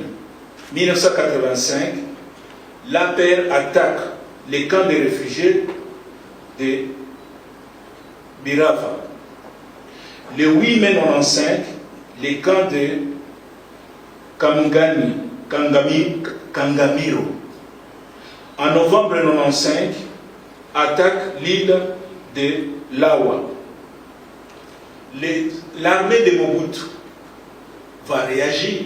1985, l'APR attaque les camps de réfugiés de Birava. Le 8 mai 1995, les camps de Kangamiro. En novembre 1995, attaque l'île de Lawa. L'armée de Mobutu va réagir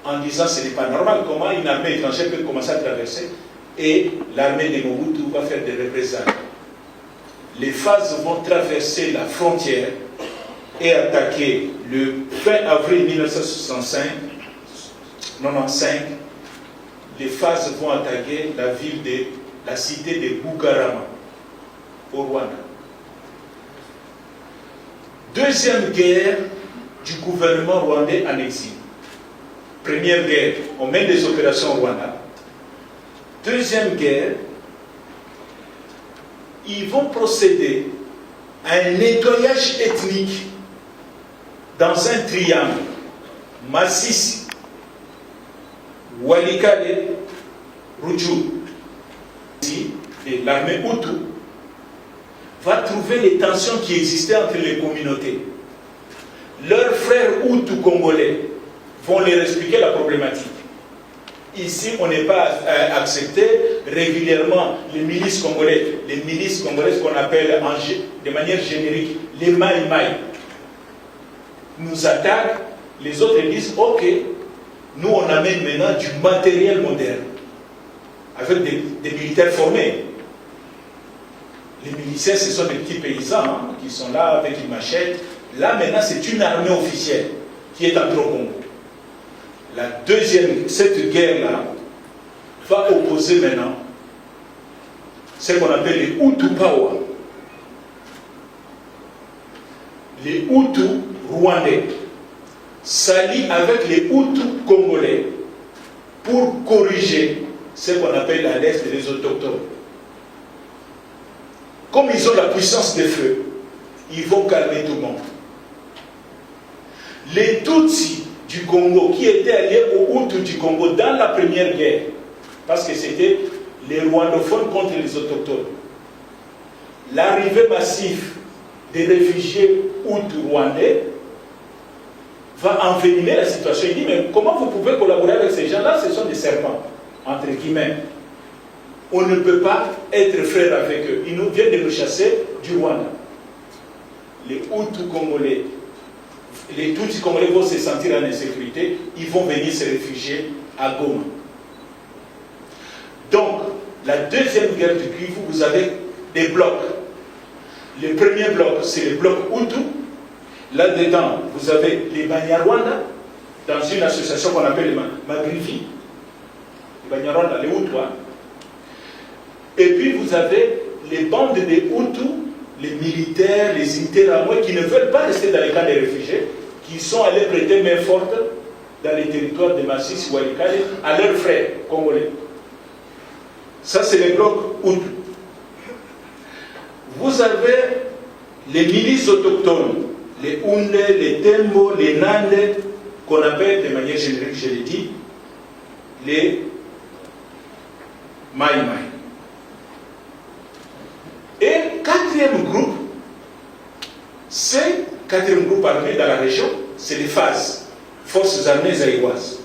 en disant ce n'est pas normal, comment une armée étrangère peut commencer à traverser, et l'armée de Mobutu va faire des représailles. Les phases vont traverser la frontière et attaquer le 20 avril 1995, les phases vont attaquer la ville de la cité de Bugarama au Rwanda. Deuxième guerre du gouvernement rwandais en exil. Première guerre, on mène des opérations au Rwanda. Deuxième guerre, ils vont procéder à un nettoyage ethnique dans un triangle. Masisi, Walikale, Rutshuru. Et l'armée Hutu va trouver les tensions qui existaient entre les communautés. Leurs frères Hutu congolais vont leur expliquer la problématique. Ici, on n'est pas accepté régulièrement les milices congolaises qu'on appelle de manière générique les Maï-Maï, nous attaquent, les autres disent ok, nous on amène maintenant du matériel moderne, avec des militaires formés. Les miliciens, ce sont des petits paysans qui sont là avec une machette. Là maintenant, c'est une armée officielle qui est entrée au Congo. Cette guerre-là va opposer maintenant ce qu'on appelle les Hutu Power. Les Hutus rwandais s'allient avec les Hutus congolais pour corriger ce qu'on appelle à l'Est les autochtones. Comme ils ont la puissance des feux, ils vont calmer tout le monde. Les Tutsis du Congo qui étaient alliés aux Hutus du Congo dans la première guerre, parce que c'était les rwandophones contre les autochtones. L'arrivée massive des réfugiés Hutus rwandais va envenimer la situation. Il dit, mais comment vous pouvez collaborer avec ces gens-là? Ce sont des serpents, entre guillemets. On ne peut pas être frères avec eux. Ils nous viennent de nous chasser du Rwanda. Les Hutus congolais, les Tutsis congolais vont se sentir en insécurité, ils vont venir se réfugier à Goma. Donc, la deuxième guerre du Kivu, vous avez des blocs. Le premier bloc, c'est le bloc Hutu. Là-dedans, vous avez les Banyarwanda, dans une association qu'on appelle les Magrivi. Les Banyarwanda, les Hutus. Et puis, vous avez les bandes des Hutus, les militaires, les Interahamwe, qui ne veulent pas rester dans les camps des réfugiés, qui sont allés prêter main forte dans les territoires de Masisi, Walikale, à leurs frères congolais. Ça, c'est les blocs Hutu. Vous avez les milices autochtones, les Houndé, les Tembo, les Nande, qu'on appelle de manière générique, je l'ai dit, les Maï Maï. Et quatrième groupe, c'est quatrième groupe armé dans la région, c'est les FAZ, Forces armées zaïroises,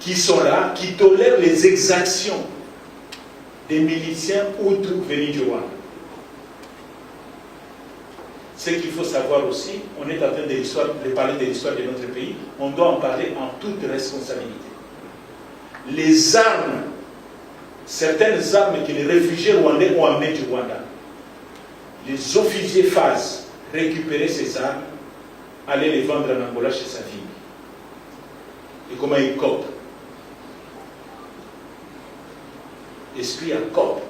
qui sont là, qui tolèrent les exactions des miliciens Hutus venus du Rwanda. Ce qu'il faut savoir aussi, on est en train de parler de l'histoire de notre pays, on doit en parler en toute responsabilité. Les armes, certaines armes que les réfugiés rwandais ont amenées du Rwanda, les officiers FAZ récupéraient ces armes, allaient les vendre en Angola chez sa fille. Et comment ils copent? Esprit à corps.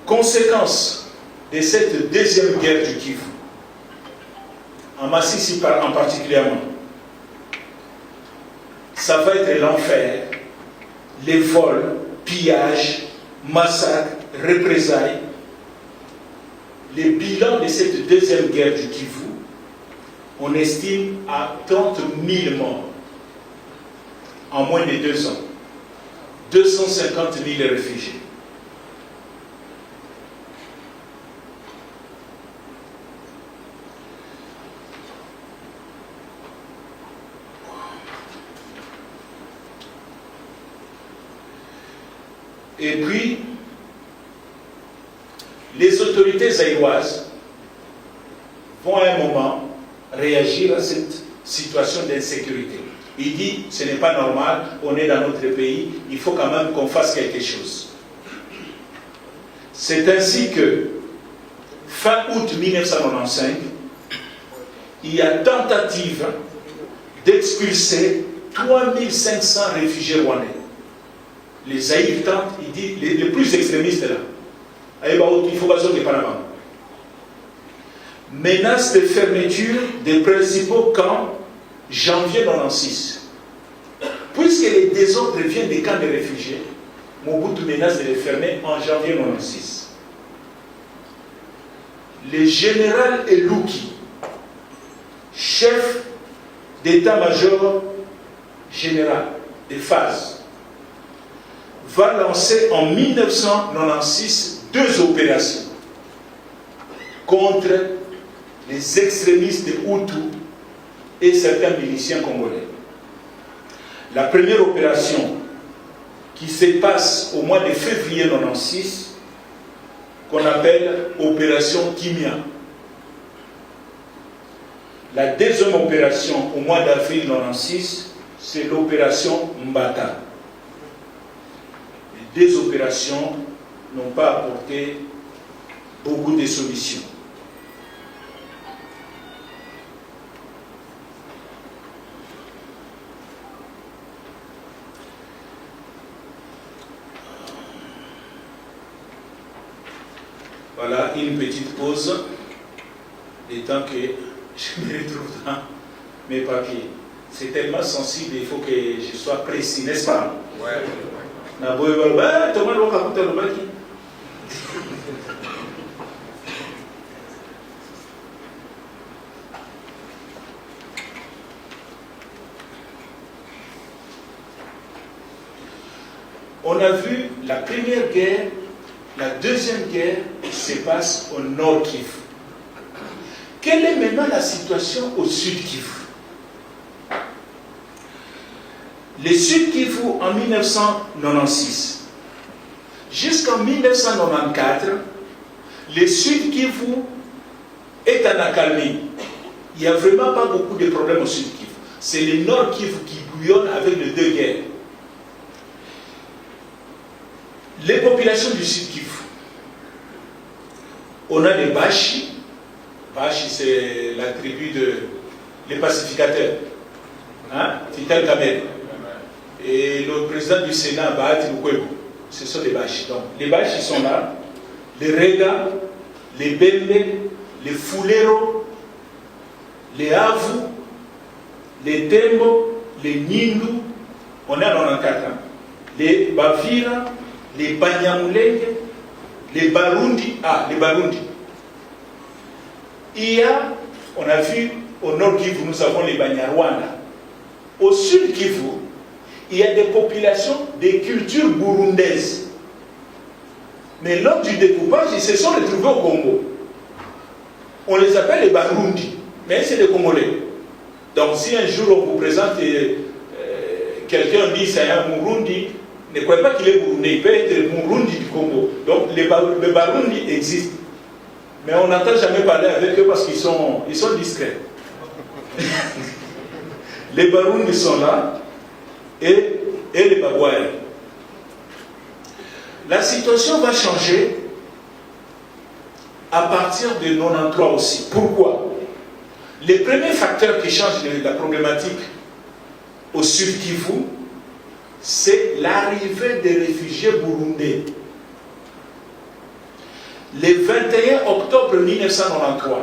Conséquence de cette deuxième guerre du Kivu, en Masisi en particulièrement, ça va être l'enfer, les vols, pillages, massacres, représailles. Les bilans de cette deuxième guerre du Kivu, on estime à 30 000 morts. En moins de 2 ans, 250 000 réfugiés. Et puis, les autorités zaïroises vont à un moment réagir à cette situation d'insécurité. Il dit, ce n'est pas normal, on est dans notre pays, il faut quand même qu'on fasse quelque chose. C'est ainsi que, fin août 1995, il y a tentative d'expulser 3500 réfugiés rwandais. Les Zaïre tentent, il dit, les plus extrémistes là. Il faut pas sortir par là-bas. Menace de fermeture des principaux camps janvier 1996. Puisque les désordres viennent des camps de réfugiés, Mobutu menace de les fermer en janvier 1996. Le général Eluki, chef d'état-major général des FAZ, va lancer en 1996 2 opérations contre les extrémistes de Hutus et certains miliciens congolais. La première opération qui se passe au mois de février 1996, qu'on appelle opération Kimia. La deuxième opération au mois d'avril 1996, c'est l'opération Mbata. Les 2 opérations n'ont pas apporté beaucoup de solutions. Voilà, une petite pause, le temps que je me retrouve dans mes papiers. C'est tellement sensible, il faut que je sois précis, n'est-ce pas? Ouais. On a vu la première guerre, la deuxième guerre se passe au nord Kivu. Quelle est maintenant la situation au sud Kivu? Le sud Kivu en 1996 jusqu'en 1994, le sud Kivu est en accalmie. Il n'y a vraiment pas beaucoup de problèmes au sud Kivu. C'est le nord Kivu qui bouillonne avec les deux guerres. Les populations du sud Kivu, on a les Bashi. Bashi, c'est la tribu des pacificateurs. Hein? Vital Kamel. Et le président du Sénat, Bahati Lukwebo, ce sont les Bashi. Donc, les Bashi sont là. Les Rega, les Bembe, les Fulero, les Avu, les Tembo, les Nindu. On est à 94. Hein? Les Bavira, les Banyamulenge, les Barundi. Ah, les Barundi. Il y a, on a vu, au nord Kivu, nous avons les Banyarwanda. Au sud Kivu, il y a des populations des cultures burundaises. Mais lors du découpage, ils se sont retrouvés au Congo. On les appelle les Barundi, mais c'est des Congolais. Donc si un jour on vous présente quelqu'un dit c'est un Murundi, ne croyez pas qu'il est burundais, il peut être Murundi du Congo. Donc les Barundi existent. Mais on n'entend jamais parler avec eux parce qu'ils sont discrets. Les Barundi sont là et les Babouaïs. La situation va changer à partir de 93 aussi. Pourquoi? Les premiers facteurs qui changent la problématique au sud Kivu, c'est l'arrivée des réfugiés burundais. Le 21 octobre 1993,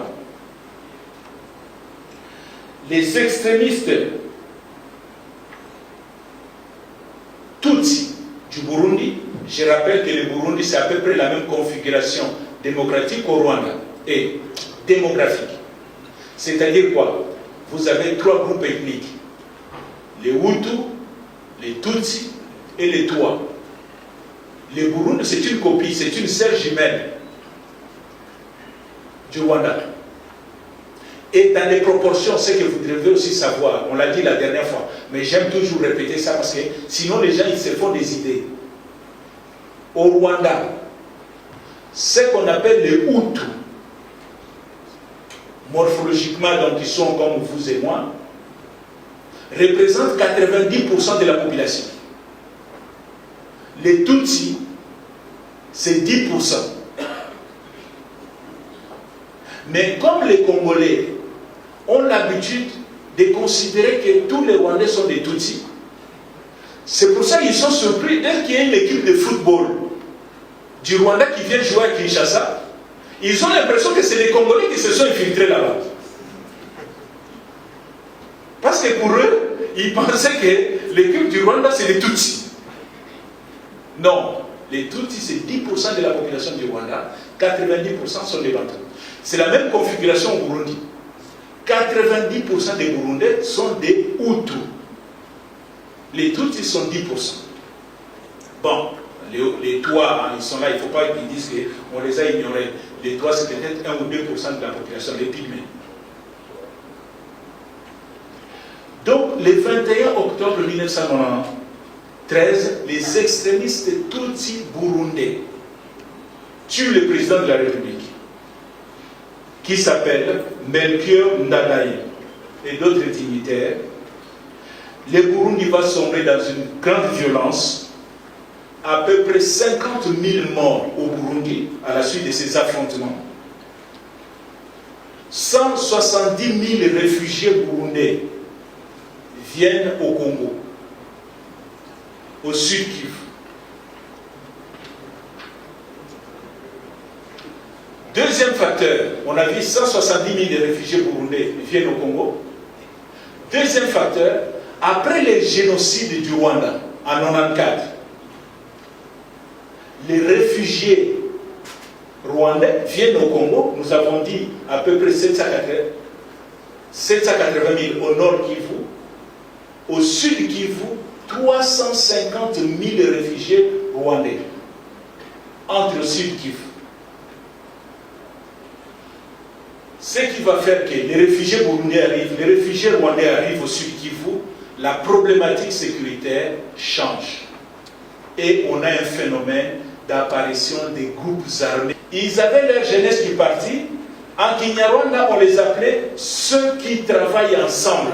les extrémistes Tutsi du Burundi, je rappelle que le Burundi c'est à peu près la même configuration démocratique au Rwanda et démographique. C'est-à-dire quoi? Vous avez trois groupes ethniques, les Hutus, les Tutsi et les Twa. Le Burundi c'est une copie, c'est une sœur jumelle du Rwanda. Et dans les proportions, ce que vous devez aussi savoir, on l'a dit la dernière fois, mais j'aime toujours répéter ça parce que sinon les gens ils se font des idées. Au Rwanda, ce qu'on appelle les Hutus, morphologiquement, donc ils sont comme vous et moi, représentent 90% de la population. Les Tutsis, c'est 10%. Mais comme les Congolais ont l'habitude de considérer que tous les Rwandais sont des Tutsis, c'est pour ça qu'ils sont surpris dès qu'il y a une équipe de football du Rwanda qui vient jouer à Kinshasa. Ils ont l'impression que c'est les Congolais qui se sont infiltrés là-bas. Parce que pour eux, ils pensaient que l'équipe du Rwanda c'est les Tutsis. Non, les Tutsis c'est 10% de la population du Rwanda, 90% sont des Bantous. C'est la même configuration au Burundi. 90% des Burundais sont des Hutus. Les Tutsis sont 10%. Bon, les Twa, ils sont là, il ne faut pas qu'ils disent qu'on les a ignorés. Les Twa, c'est peut-être 1 ou 2% de la population, les Pygmées. Donc, le 21 octobre 1993, les extrémistes Tutsis burundais tuent le président de la République, qui s'appelle Melchior Ndadaye, et d'autres dignitaires. Le Burundi va sombrer dans une grande violence, à peu près 50 000 morts au Burundi à la suite de ces affrontements. 170 000 réfugiés burundais viennent au Congo, au sud Kivu. Deuxième facteur, on a vu 170 000 réfugiés burundais viennent au Congo. Deuxième facteur, après les génocides du Rwanda en 1994, les réfugiés rwandais viennent au Congo. Nous avons dit à peu près 780 000 au nord Kivu. Au sud Kivu, 350 000 réfugiés rwandais entre le sud Kivu. Ce qui va faire que les réfugiés burundais arrivent, les réfugiés rwandais arrivent au sud Kivu, la problématique sécuritaire change. Et on a un phénomène d'apparition des groupes armés. Ils avaient leur jeunesse qui partit. En Kinyarwanda, on les appelait ceux qui travaillent ensemble.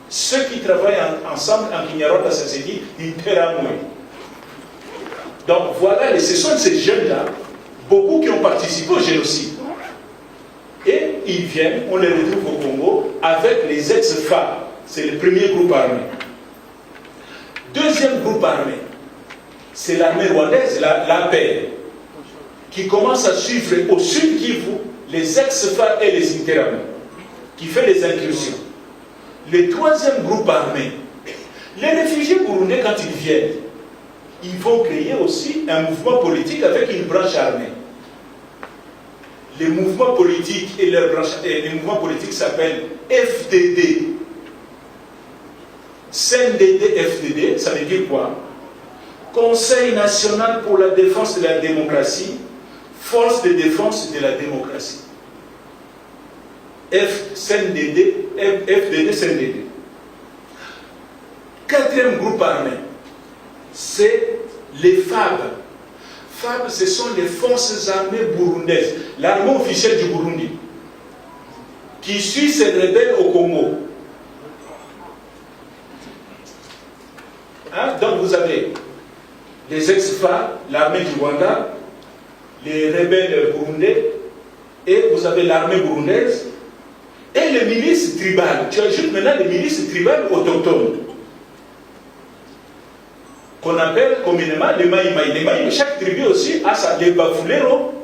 Ceux qui travaillent ensemble, en Kinyarwanda, ça se dit Interamwe. Donc voilà, ce sont ces jeunes-là, beaucoup qui ont participé au génocide. Et ils viennent, on les retrouve au Congo avec les ex-FARC. C'est le premier groupe armé. Deuxième groupe armé, c'est l'armée rwandaise, l'APR, qui commence à suivre au sud Kivu les ex-FARC et les Interamwe, qui fait les incursions. Le troisième groupe armé, les réfugiés burundais, quand ils viennent, ils vont créer aussi un mouvement politique avec une branche armée. Les mouvements politiques et leur branche, les mouvements politiques s'appellent FDD. CNDD, FDD, ça veut dire quoi? Conseil national pour la défense de la démocratie, force de défense de la démocratie. FDD, CNDD. Quatrième groupe armé, c'est les FAB. FAB, ce sont les forces armées burundaises, l'armée officielle du Burundi, qui suit ces rebelles au Congo. Hein? Donc vous avez les ex-FARC, l'armée du Rwanda, les rebelles burundais, et vous avez l'armée burundaise, et les milices tribales. Tu ajoutes maintenant les milices tribales autochtones, qu'on appelle communément les Maïmaï. Les Maïmaï, chaque tribu aussi a sa, les Bafulero,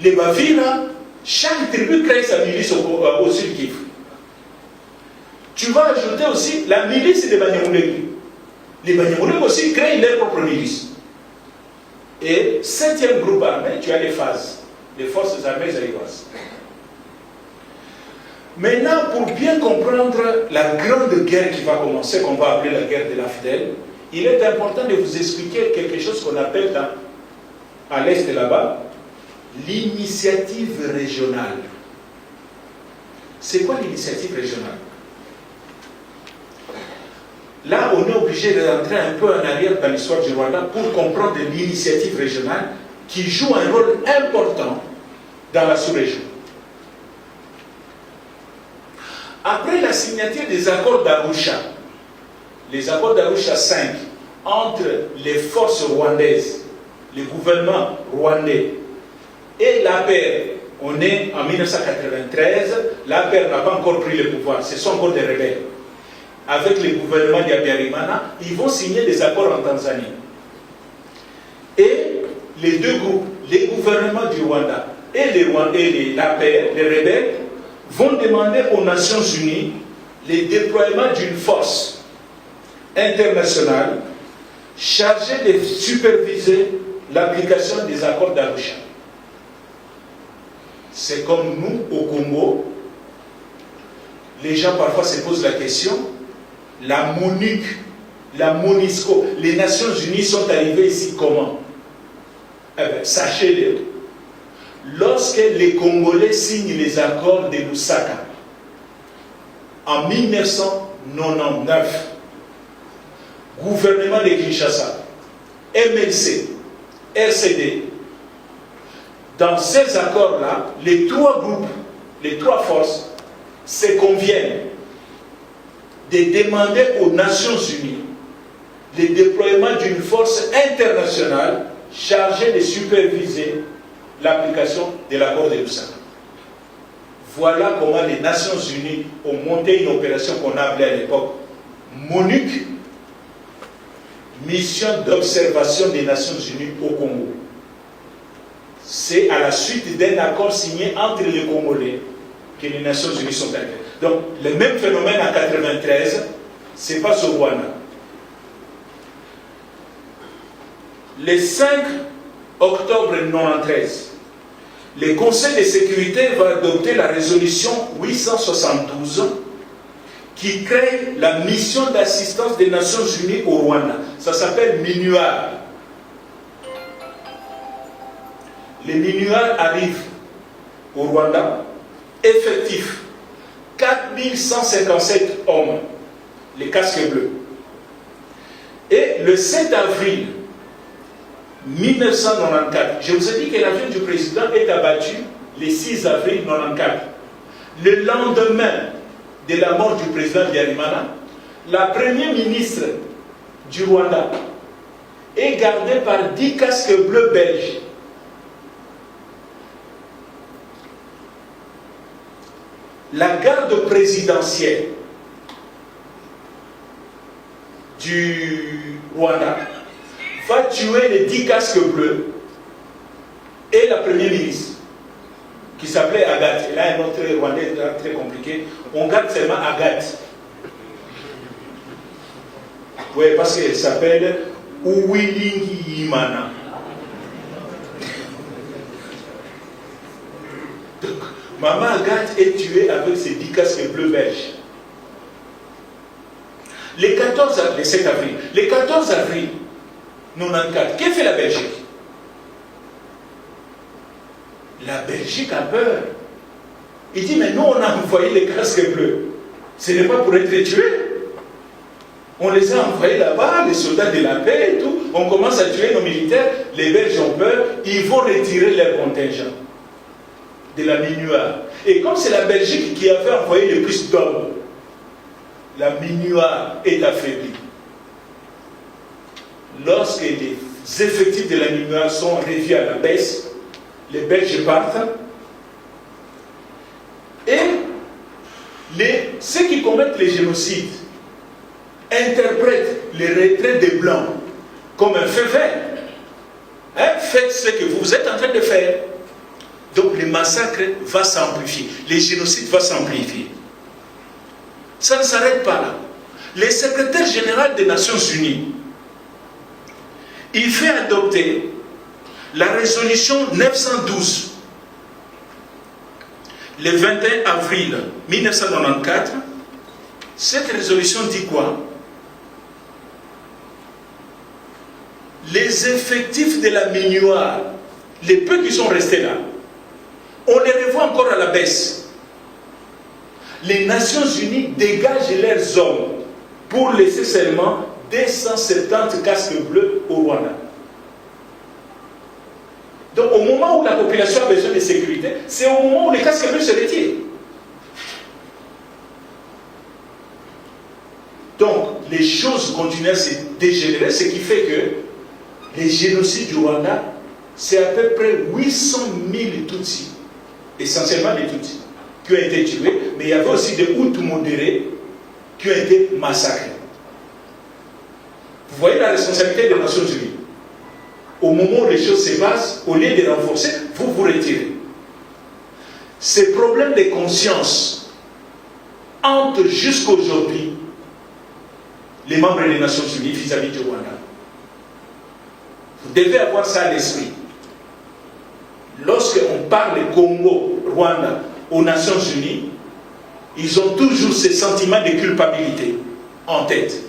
les Bavira, chaque tribu crée sa milice au sud Kivu. Tu vas ajouter aussi la milice des Banyamulenge. Les Banyamulenge aussi créent leur propre milice. Et septième groupe armé, tu as les phases, les forces armées zaïroises. Maintenant, pour bien comprendre la grande guerre qui va commencer, qu'on va appeler la guerre de l'Afdel, il est important de vous expliquer quelque chose qu'on appelle à l'est là-bas l'initiative régionale. C'est quoi l'initiative régionale? Là, on est obligé de rentrer un peu en arrière dans l'histoire du Rwanda pour comprendre l'initiative régionale qui joue un rôle important dans la sous-région. Après la signature des accords d'Arusha, les accords d'Arusha 5, entre les forces rwandaises, le gouvernement rwandais et l'APR, on est en 1993, l'APR n'a pas encore pris le pouvoir, ce sont encore des rebelles. Avec le gouvernement d'Habyarimana, ils vont signer des accords en Tanzanie. Et les deux groupes, les gouvernements du Rwanda et l'APR, les rebelles, vont demander aux Nations Unies le déploiement d'une force internationale chargée de superviser l'application des accords d'Arusha. C'est comme nous, au Congo, les gens parfois se posent la question, la MONUC, la MONUSCO, les Nations Unies sont arrivées ici comment? Eh bien, sachez-le, lorsque les Congolais signent les accords de Lusaka, en 1999, gouvernement de Kinshasa, MLC, RCD, dans ces accords-là, les trois groupes, les trois forces se conviennent de demander aux Nations Unies le déploiement d'une force internationale chargée de superviser l'application de l'accord de Lusaka. Voilà comment les Nations Unies ont monté une opération qu'on a appelée à l'époque MONUC, Mission d'observation des Nations Unies au Congo. c'est à la suite d'un accord signé entre les Congolais que les Nations Unies sont arrivées. Donc, le même phénomène en 1993 se passe au Rwanda. Le 5 octobre 1993, le Conseil de sécurité va adopter la résolution 872 qui crée la mission d'assistance des Nations Unies au Rwanda. Ça s'appelle MINUAR. Les MINUAR arrivent au Rwanda, effectif 4157 hommes, les casques bleus. Et le 7 avril 1994, je vous ai dit que l'avion du président est abattu le 6 avril 1994. Le lendemain de la mort du président Biarimana, la première ministre du Rwanda est gardée par 10 casques bleus belges. La garde présidentielle du Rwanda va tuer les 10 casques bleus et la première ministre qui s'appelait Agathe. Et là, un autre Rwandais très compliqué. On garde seulement Agathe. Oui, parce qu'elle s'appelle Uwilingi Imana. Donc, Maman Agathe est tuée avec ses 10 casques bleus belges. Le 7 avril, le 14 avril 1994, qu'est-ce que fait la Belgique? La Belgique a peur. Il dit, mais nous, on a envoyé les casques bleus. Ce n'est pas pour être tués. On les a envoyés là-bas, les soldats de la paix et tout. On commence à tuer nos militaires. Les Belges ont peur. Ils vont retirer leur contingent de la MINUAR. Et comme c'est la Belgique qui avait envoyé le plus d'hommes, la MINUAR est affaiblie. Lorsque les effectifs de la MINUAR sont revus à la baisse, les Belges partent et ceux qui commettent les génocides interprètent les retraits des Blancs comme un fait vert. Hein? Faites ce que vous êtes en train de faire. Donc le massacre va s'amplifier, les génocides vont s'amplifier. Ça ne s'arrête pas là. Le secrétaire général des Nations Unies, il fait adopter la résolution 912 le 21 avril 1994. Cette résolution dit quoi? Les effectifs de la MINUAR, les peu qui sont restés là, on les revoit encore à la baisse. Les Nations Unies dégagent leurs hommes pour laisser seulement 270 casques bleus au Rwanda. Donc au moment où la population a besoin de sécurité, c'est au moment où les casques bleus se retirent. Donc les choses continuent à se dégénérer, ce qui fait que les génocides du Rwanda, c'est à peu près 800 000 Tutsis, essentiellement des Tutsis, qui ont été tués, mais il y avait aussi des Hutus modérés qui ont été massacrés. Vous voyez la responsabilité des Nations Unies. Au moment où les choses se passent, au lieu de renforcer, vous vous retirez. Ces problèmes de conscience hantent jusqu'aujourd'hui les membres des Nations Unies vis-à-vis du Rwanda. Vous devez avoir ça à l'esprit. Lorsqu'on parle Congo, Rwanda, aux Nations Unies, ils ont toujours ce sentiment de culpabilité en tête.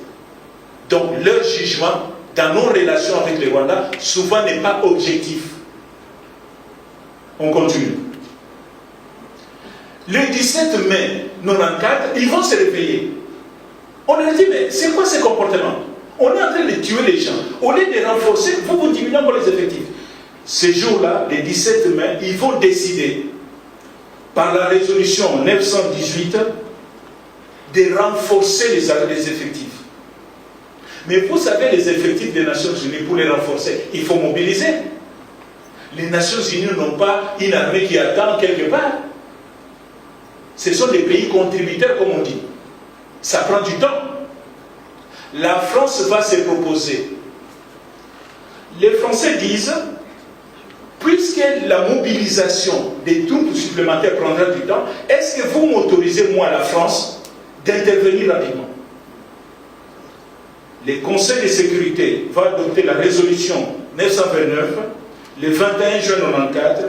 Donc leur jugement dans nos relations avec les Rwandais souvent n'est pas objectif. On continue. Le 17 mai 1994, ils vont se réveiller. On leur dit, mais c'est quoi ce comportement? On est en train de tuer les gens. Au lieu de renforcer, vous diminuez encore les effectifs. Ce jour-là, le 17 mai, ils vont décider, par la résolution 918, de renforcer les effectifs. Mais vous savez, les effectifs des Nations Unies, pour les renforcer, il faut mobiliser. Les Nations Unies n'ont pas une armée qui attend quelque part. Ce sont des pays contributeurs, comme on dit. Ça prend du temps. La France va se proposer. Les Français disent, puisque puisque la mobilisation des troupes supplémentaires prendra du temps, est-ce que vous m'autorisez, moi, la France, d'intervenir rapidement? Le Conseil de sécurité va adopter la résolution 929, le 21 juin 1994,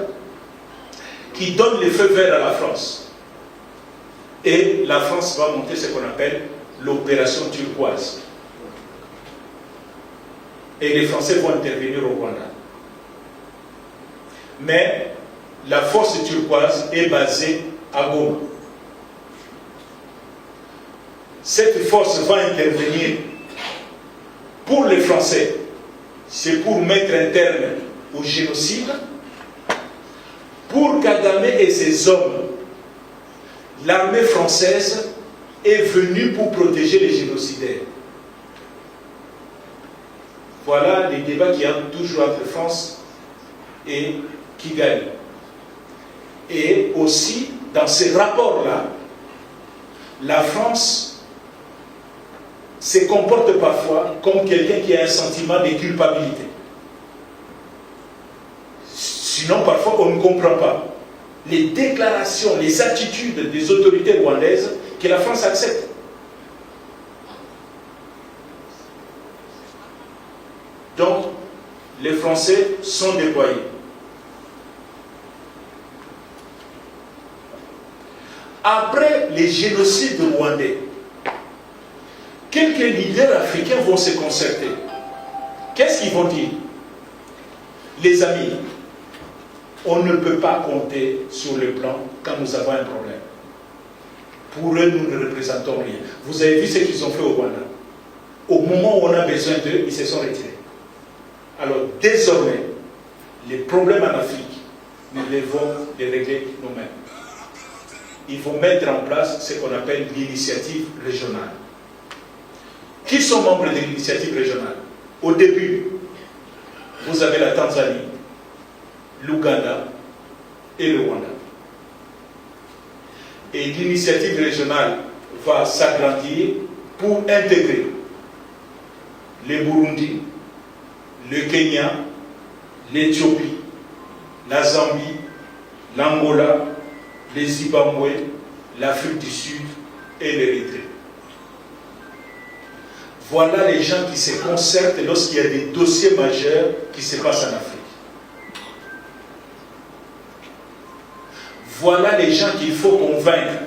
qui donne le feu vert à la France. Et la France va monter ce qu'on appelle l'opération turquoise. Et les Français vont intervenir au Rwanda. Mais la force turquoise est basée à Goma. Cette force va intervenir pour les Français. C'est pour mettre un terme au génocide. Pour Kagame et ses hommes, l'armée française est venue pour protéger les génocidaires. Voilà les débats qu'il y a toujours entre France et Kigali. Et aussi, dans ces rapports-là, la France se comporte parfois comme quelqu'un qui a un sentiment de culpabilité. Sinon, parfois, on ne comprend pas les déclarations, les attitudes des autorités rwandaises que la France accepte. Donc, les Français sont déployés. Après les génocides rwandais, quelques leaders africains vont se concerter. Qu'est-ce qu'ils vont dire? Les amis, on ne peut pas compter sur le plan quand nous avons un problème. Pour eux, nous ne représentons rien. Vous avez vu ce qu'ils ont fait au Rwanda. Au moment où on a besoin d'eux, ils se sont retirés. Alors, désormais, les problèmes en Afrique, nous devons les régler nous-mêmes. Il faut mettre en place ce qu'on appelle l'initiative régionale. Qui sont membres de l'initiative régionale? Au début, vous avez la Tanzanie, l'Ouganda et le Rwanda. Et l'initiative régionale va s'agrandir pour intégrer le Burundi, le Kenya, l'Éthiopie, la Zambie, l'Angola, le Zimbabwe, l'Afrique du Sud et l'Érythrée. Voilà les gens qui se concertent lorsqu'il y a des dossiers majeurs qui se passent en Afrique. Voilà les gens qu'il faut convaincre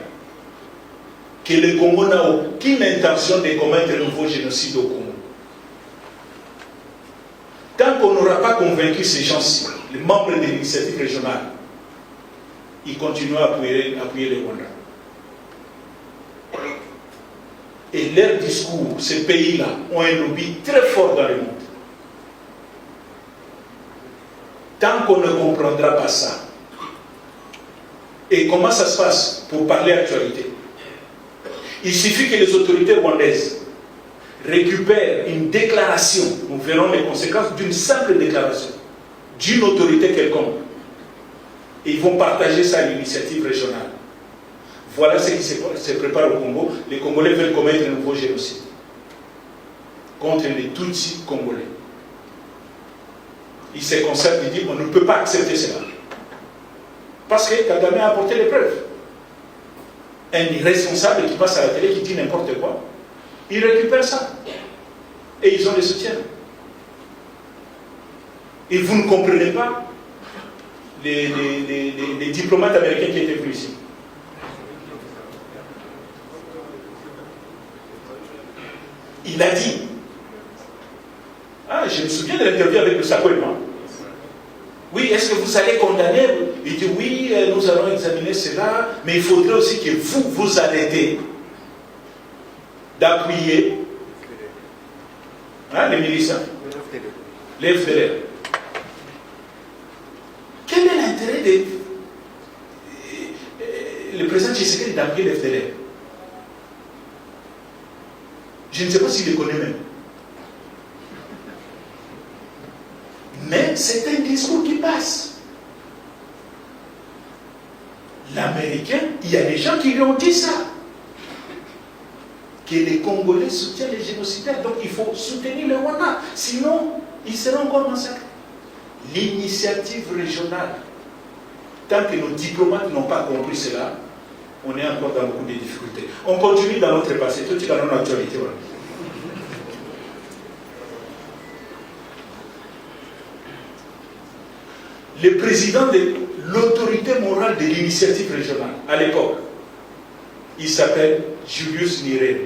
que le Congo n'a aucune intention de commettre un nouveau génocide au Congo. Tant qu'on n'aura pas convaincu ces gens-ci, les membres de l'initiative régionale, ils continuent à appuyer les Rwandais. Et leur discours, ces pays-là, ont un lobby très fort dans le monde. Tant qu'on ne comprendra pas ça, et comment ça se passe pour parler actualité? Il suffit que les autorités rwandaises récupèrent une déclaration, nous verrons les conséquences d'une simple déclaration, d'une autorité quelconque. Et ils vont partager ça à l'initiative régionale. Voilà ce qui se prépare au Congo. Les Congolais veulent commettre un nouveau génocide contre les Tutsis congolais. Ils se concertent et disent on ne peut pas accepter cela. Parce que Kagame a apporté les preuves. Un irresponsable qui passe à la télé, qui dit n'importe quoi, il récupère ça. Et ils ont le soutien. Et vous ne comprenez pas les diplomates américains qui étaient venus ici. Il a dit, je me souviens de l'interview avec le Sakwema. Oui, est-ce que vous allez condamner? Il dit oui, nous allons examiner cela, mais il faudrait aussi que vous arrêtez d'appuyer les miliciens, les FDLR. Quel est l'intérêt le président Tshisekedi d'appuyer les FDLR? Je ne sais pas s'il les connaît même. Mais c'est un discours qui passe. L'Américain, il y a des gens qui lui ont dit ça. Que les Congolais soutiennent les génocidaires, donc il faut soutenir le Rwanda. Sinon, ils seront encore massacrés. l'initiative régionale. Tant que nos diplomates n'ont pas compris cela, on est encore dans beaucoup de difficultés. On continue dans notre passé, tout est dans notre actualité. Voilà. Le président de l'autorité morale de l'initiative régionale, à l'époque, il s'appelle Julius Nyerere.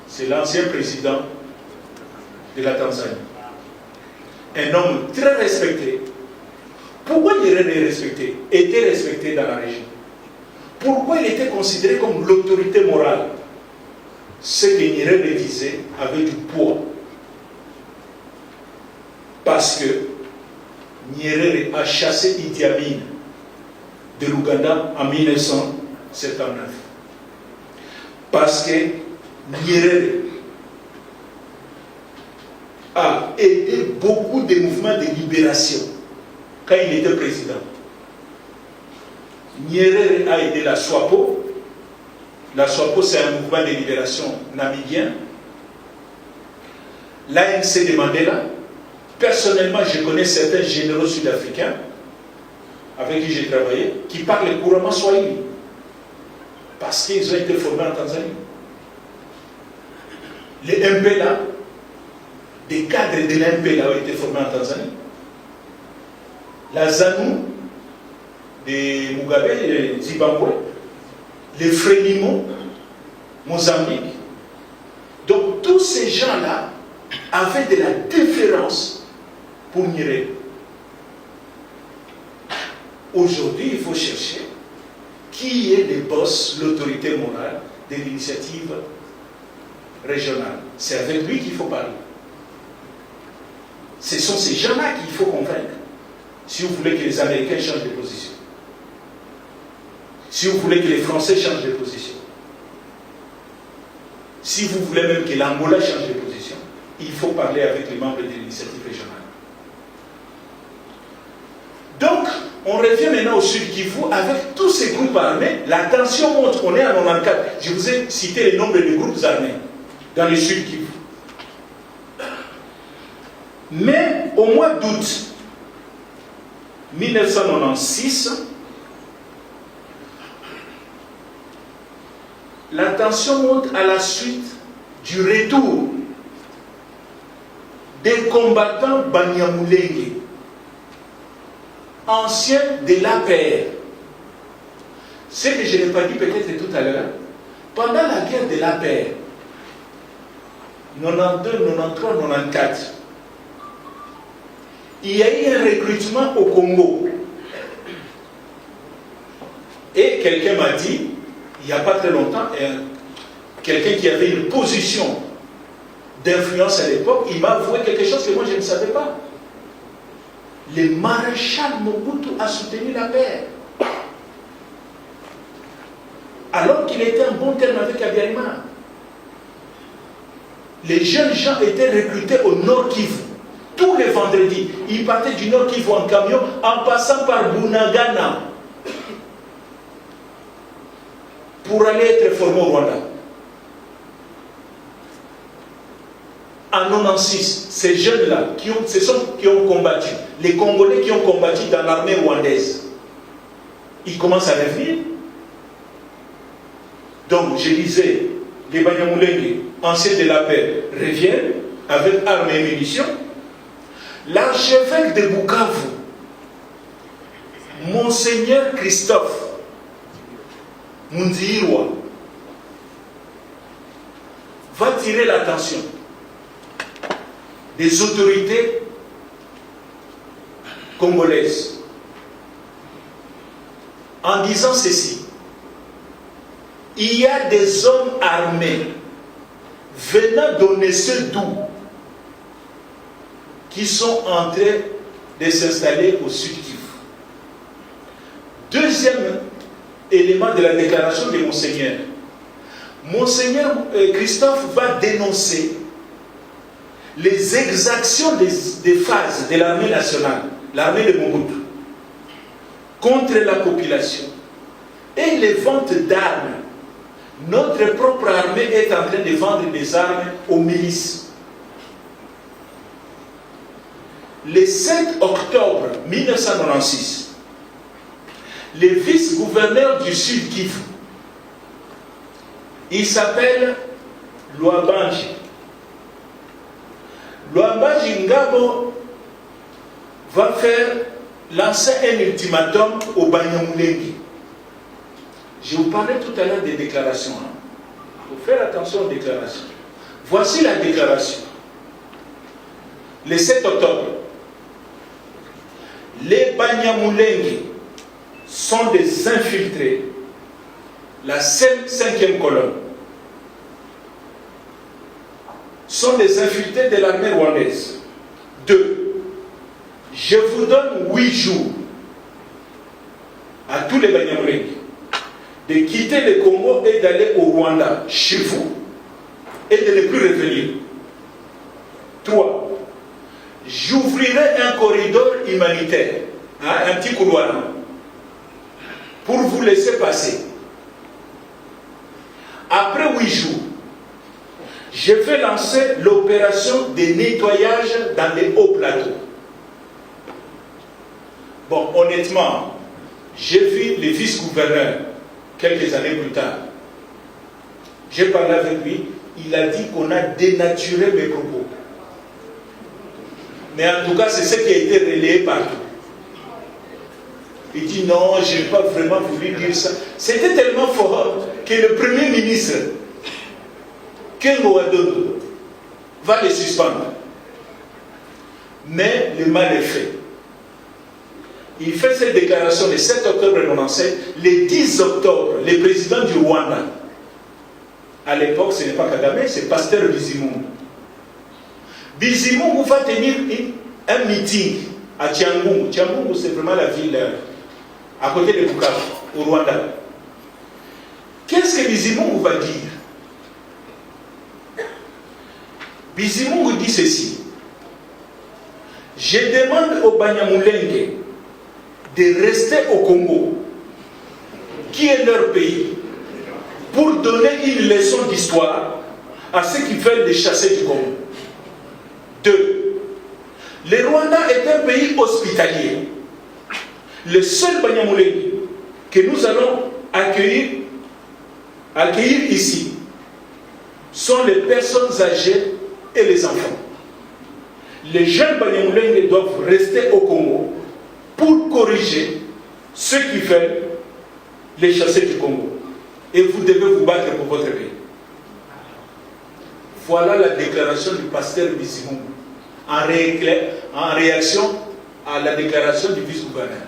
C'est l'ancien président de la Tanzanie. Un homme très respecté. Pourquoi Nyerere est respecté, était respecté dans la région? Pourquoi il était considéré comme l'autorité morale? Ce que Nyerere disait avait du poids. Parce que Nyerere a chassé Idi Amin de l'Ouganda en 1979. Parce que Nyerere a aidé beaucoup de mouvements de libération quand il était président. Nyerere a aidé la SWAPO. La SWAPO, c'est un mouvement de libération namibien. L'ANC de Mandela. Personnellement, je connais certains généraux sud-africains avec qui j'ai travaillé, qui parlent couramment Swahili. Parce qu'ils ont été formés en Tanzanie. Les MPLA, des cadres de l'MPLA ont été formés en Tanzanie. La ZANU de Mugabe, Zimbabwe, les Frelimo, Mozambique. Donc tous ces gens-là avaient de la déférence pour Nyerere. Aujourd'hui, il faut chercher qui est le boss, l'autorité morale de l'initiative régionale. C'est avec lui qu'il faut parler. Ce sont ces gens-là qu'il faut convaincre. Si vous voulez que les Américains changent de position. Si vous voulez que les Français changent de position. Si vous voulez même que l'Angola change de position, il faut parler avec les membres de l'initiative régionale. Donc, on revient maintenant au Sud Kivu avec tous ces groupes armés. La tension monte. On est en 94. Je vous ai cité le nombre de groupes armés dans le Sud Kivu. Mais au mois d'août 1996, la tension monte à la suite du retour des combattants Banyamulenge, anciens de l'APR. Ce que je n'ai pas dit peut-être tout à l'heure, pendant la guerre de l'APR, 92, 93, 94, il y a eu un recrutement au Congo. Et quelqu'un m'a dit, il n'y a pas très longtemps, quelqu'un qui avait une position d'influence à l'époque, il m'a avoué quelque chose que moi je ne savais pas. Le maréchal Mobutu a soutenu la paix. Alors qu'il était en bon terme avec Abiyarimana. Les jeunes gens étaient recrutés au Nord Kivu. Tous les vendredis, ils partaient du Nord Kivu en camion en passant par Bunagana pour aller être formés au Rwanda. En 1996, ces jeunes-là, ce sont qui ont combattu, les Congolais qui ont combattu dans l'armée rwandaise, ils commencent à revenir. Donc, je disais, les Banyamulenge, anciens de la paix, reviennent avec armes et munitions. L'archevêque de Bukavu, Monseigneur Christophe Munzihirwa, va tirer l'attention des autorités congolaises en disant ceci: il y a des hommes armés venant donner ce doux qui sont en train de s'installer au Sud Kivu. Deuxième élément de la déclaration de Monseigneur. Monseigneur Christophe va dénoncer les exactions des phases de l'armée nationale, l'armée de Mobutu, contre la population et les ventes d'armes. Notre propre armée est en train de vendre des armes aux milices. le 7 octobre 1996, le vice-gouverneur du Sud Kivu, il s'appelle Lwabanji. Lwabanji Ngabo va lancer un ultimatum au Banyamulenge. Je vous parlais tout à l'heure des déclarations. Il faut faire attention aux déclarations. Voici la déclaration. Le 7 octobre, les Banyamulenge sont des infiltrés, la 5e colonne, sont des infiltrés de l'armée rwandaise. 2. Je vous donne 8 jours à tous les Banyamulenge de quitter le Congo et d'aller au Rwanda, chez vous, et de ne plus revenir. 3. J'ouvrirai un corridor humanitaire, un petit couloir, pour vous laisser passer. Après 8 jours, je vais lancer l'opération de nettoyage dans les hauts plateaux. Bon, honnêtement, j'ai vu le vice-gouverneur quelques années plus tard. J'ai parlé avec lui, il a dit qu'on a dénaturé mes propos. Mais en tout cas, c'est ce qui a été relayé partout. Il dit non, je n'ai pas vraiment voulu dire ça. C'était tellement fort que le Premier ministre, Kengo Wadondo, va le suspendre. Mais le mal est fait. Il fait cette déclaration le 7 octobre 1997. Le 10 octobre, le président du Rwanda, à l'époque ce n'est pas Kagame, c'est Pasteur Bizimungu. Bizimungu va tenir un meeting à Tiangungu. Tiangungu, c'est vraiment la ville à côté de Bukavu, au Rwanda. Qu'est-ce que Bizimungu va dire? Bizimungu dit ceci: je demande aux Banyamulenge de rester au Congo, qui est leur pays, pour donner une leçon d'histoire à ceux qui veulent les chasser du Congo. 2. Le Rwanda est un pays hospitalier. Le seul Banyamulenge que nous allons accueillir ici sont les personnes âgées et les enfants. Les jeunes Banyamulenge doivent rester au Congo pour corriger ceux qui veulent les chasser du Congo. Et vous devez vous battre pour votre pays. Voilà la déclaration du pasteur Bizimungu en réaction à la déclaration du vice-gouverneur.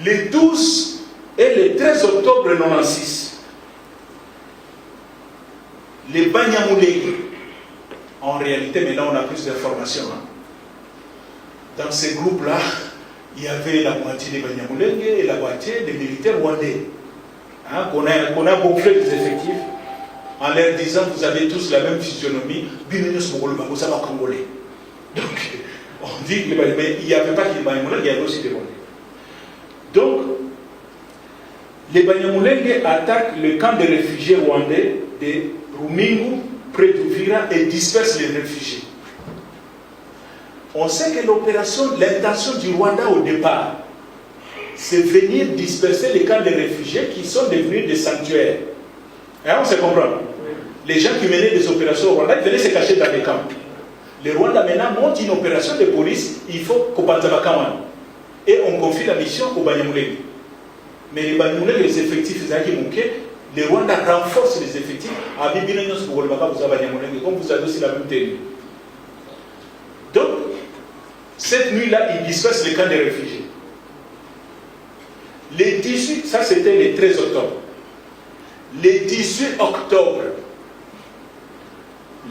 Les 12 et le 13 octobre 1996, les Banyamulenge, en réalité, maintenant on a plus d'informations. Dans ces groupes-là, il y avait la moitié des Banyamulenge et la moitié des militaires rwandais. Qu'on a gonflé les effectifs en leur disant vous avez tous la même physionomie, congolais. Donc, on dit que mais il n'y avait pas que les Banyamulenge, il y avait aussi des Rwandais. Donc, les Banyamulenge attaquent le camp de réfugiés rwandais de Rumingu, près d'Uvira, et dispersent les réfugiés. On sait que l'intention du Rwanda au départ, c'est venir disperser les camps de réfugiés qui sont devenus des sanctuaires. On se comprend. Les gens qui menaient des opérations au Rwanda, ils venaient se cacher dans les camps. Le Rwanda maintenant monte une opération de police, il faut Kopanzabakawan. Et on confie la mission aux Banyamulenge. Mais les Banyamulenge, les effectifs, le Rwanda renforce les effectifs. Comme vous avez aussi la même tenue. Donc, cette nuit-là, ils dispersent les camps de réfugiés. Les 18, ça c'était le 13 octobre. Le 18 octobre,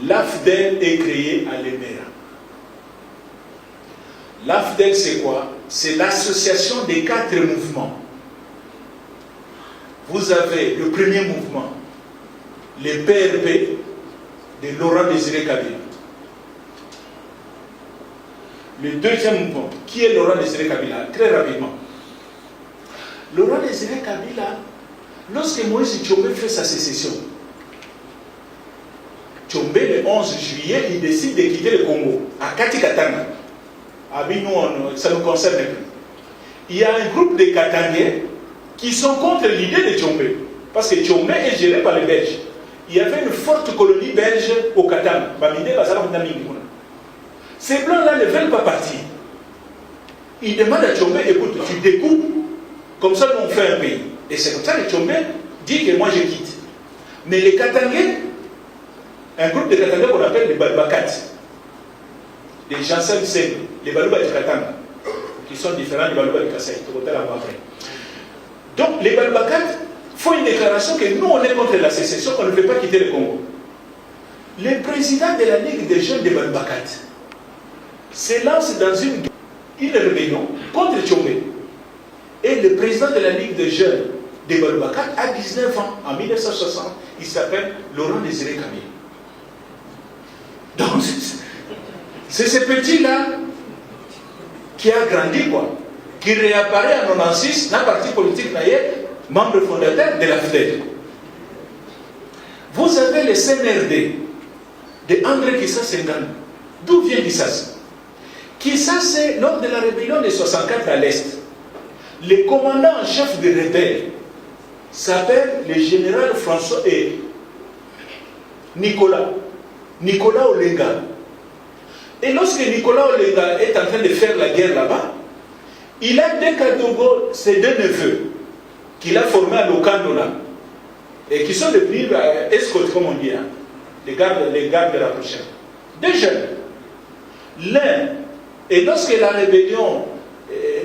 l'AFDEL est créée à Lemera. L'AFDEL, c'est quoi? C'est l'association des 4 mouvements. Vous avez le premier mouvement, le PRP de Laurent Désiré Kabila. Le deuxième mouvement, qui est Laurent Désiré Kabila? Très rapidement. Laurent Désiré Kabila, lorsque Moïse Tchomé fait sa sécession, Tchombe, le 11 juillet, il décide de quitter le Congo, à Kati-Katanga. Nous, ça ne nous concerne plus. Il y a un groupe de Katangais qui sont contre l'idée de Tchombe. Parce que Tchombe est géré par les Belges. Il y avait une forte colonie belge au Katanga. Ces blancs-là ne veulent pas partir. Ils demandent à Tchombe, écoute, tu découpes, comme ça nous on fait un pays. Et c'est comme ça que Tchombe dit que moi je quitte. Mais les Katangais, un groupe de Katangais qu'on appelle les Balbakat, les Janssen Sen, les Balouba de Katanga, qui sont différents des Balouba de Kassai. Donc les Balbakat font une déclaration que nous on est contre la sécession, on ne veut pas quitter le Congo. Le président de la Ligue des jeunes des Balbakat se lance dans une rébellion contre Tchombe. Et le président de la Ligue des jeunes des Balbakat a 19 ans, en 1960, il s'appelle Laurent Désiré Kabila. Donc c'est ce petit-là qui a grandi, quoi, qui réapparaît en 96 dans le parti politique membre fondateur de la FDED. Vous avez le CNRD de André Kissas Senghane. D'où vient Kissas? Kissas, lors de la rébellion de 64 à l'Est, le commandant en chef des rebelles s'appelle le général François et Nicolas Olenga. Et lorsque Nicolas Olenga est en train de faire la guerre là-bas, il a deux Kadogo, ses deux neveux, qu'il a formés à Lokandola, et qui sont devenus escortes, comme on dit, hein, les gardes de la prochaine. Deux jeunes. L'un, et lorsque la rébellion,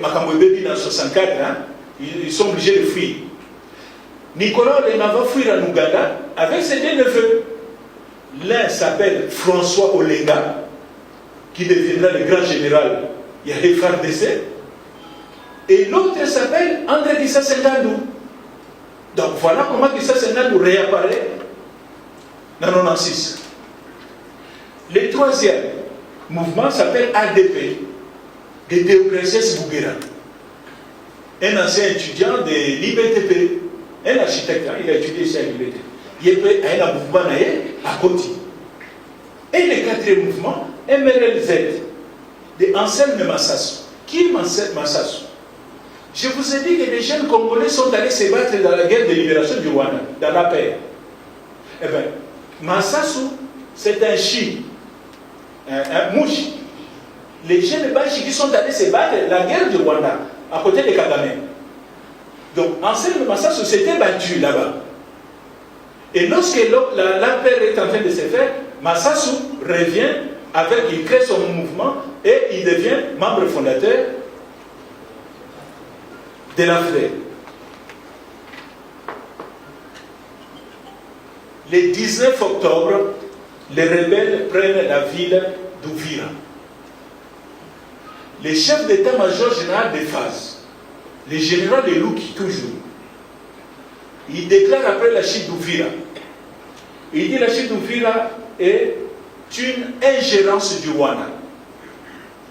Makambobebi dans 64, hein, ils sont obligés de fuir. Nicolas Olenga va fuir en Ouganda avec ses deux neveux. L'un s'appelle François Olenga, qui deviendra le grand général Yahé FARDC, et l'autre s'appelle André Kissas Senghane. Donc voilà comment Kissas Senghane réapparaît dans 1996. Le troisième mouvement s'appelle ADP, de Théocratiès Bouguera, un ancien étudiant de l'IBTP, un architecte, hein, il a étudié ici à l'IBTP. Il y a un mouvement à Koti. Et le quatrième mouvement, MRLZ, de Anselme Massassou. Qui est Massassou? Je vous ai dit que les jeunes Congolais sont allés se battre dans la guerre de libération du Rwanda, dans la paix. Eh bien, Massassou, c'est un chi, un mouchi. Les jeunes Bachi qui sont allés se battre dans la guerre du Rwanda, à côté de Kagame. Donc, Anselme Massassou s'était battu là-bas. Et lorsque la paix est en train de se faire, Massassou revient avec, il crée son mouvement et il devient membre fondateur de la FDED. Le 19 octobre, les rebelles prennent la ville d'Ouvira. Le chef d'état-major général de Faz, le général de Louki toujours, il déclare après la chute d'Ouvira. Il dit la chute d'Ouvira est une ingérence du Rwanda.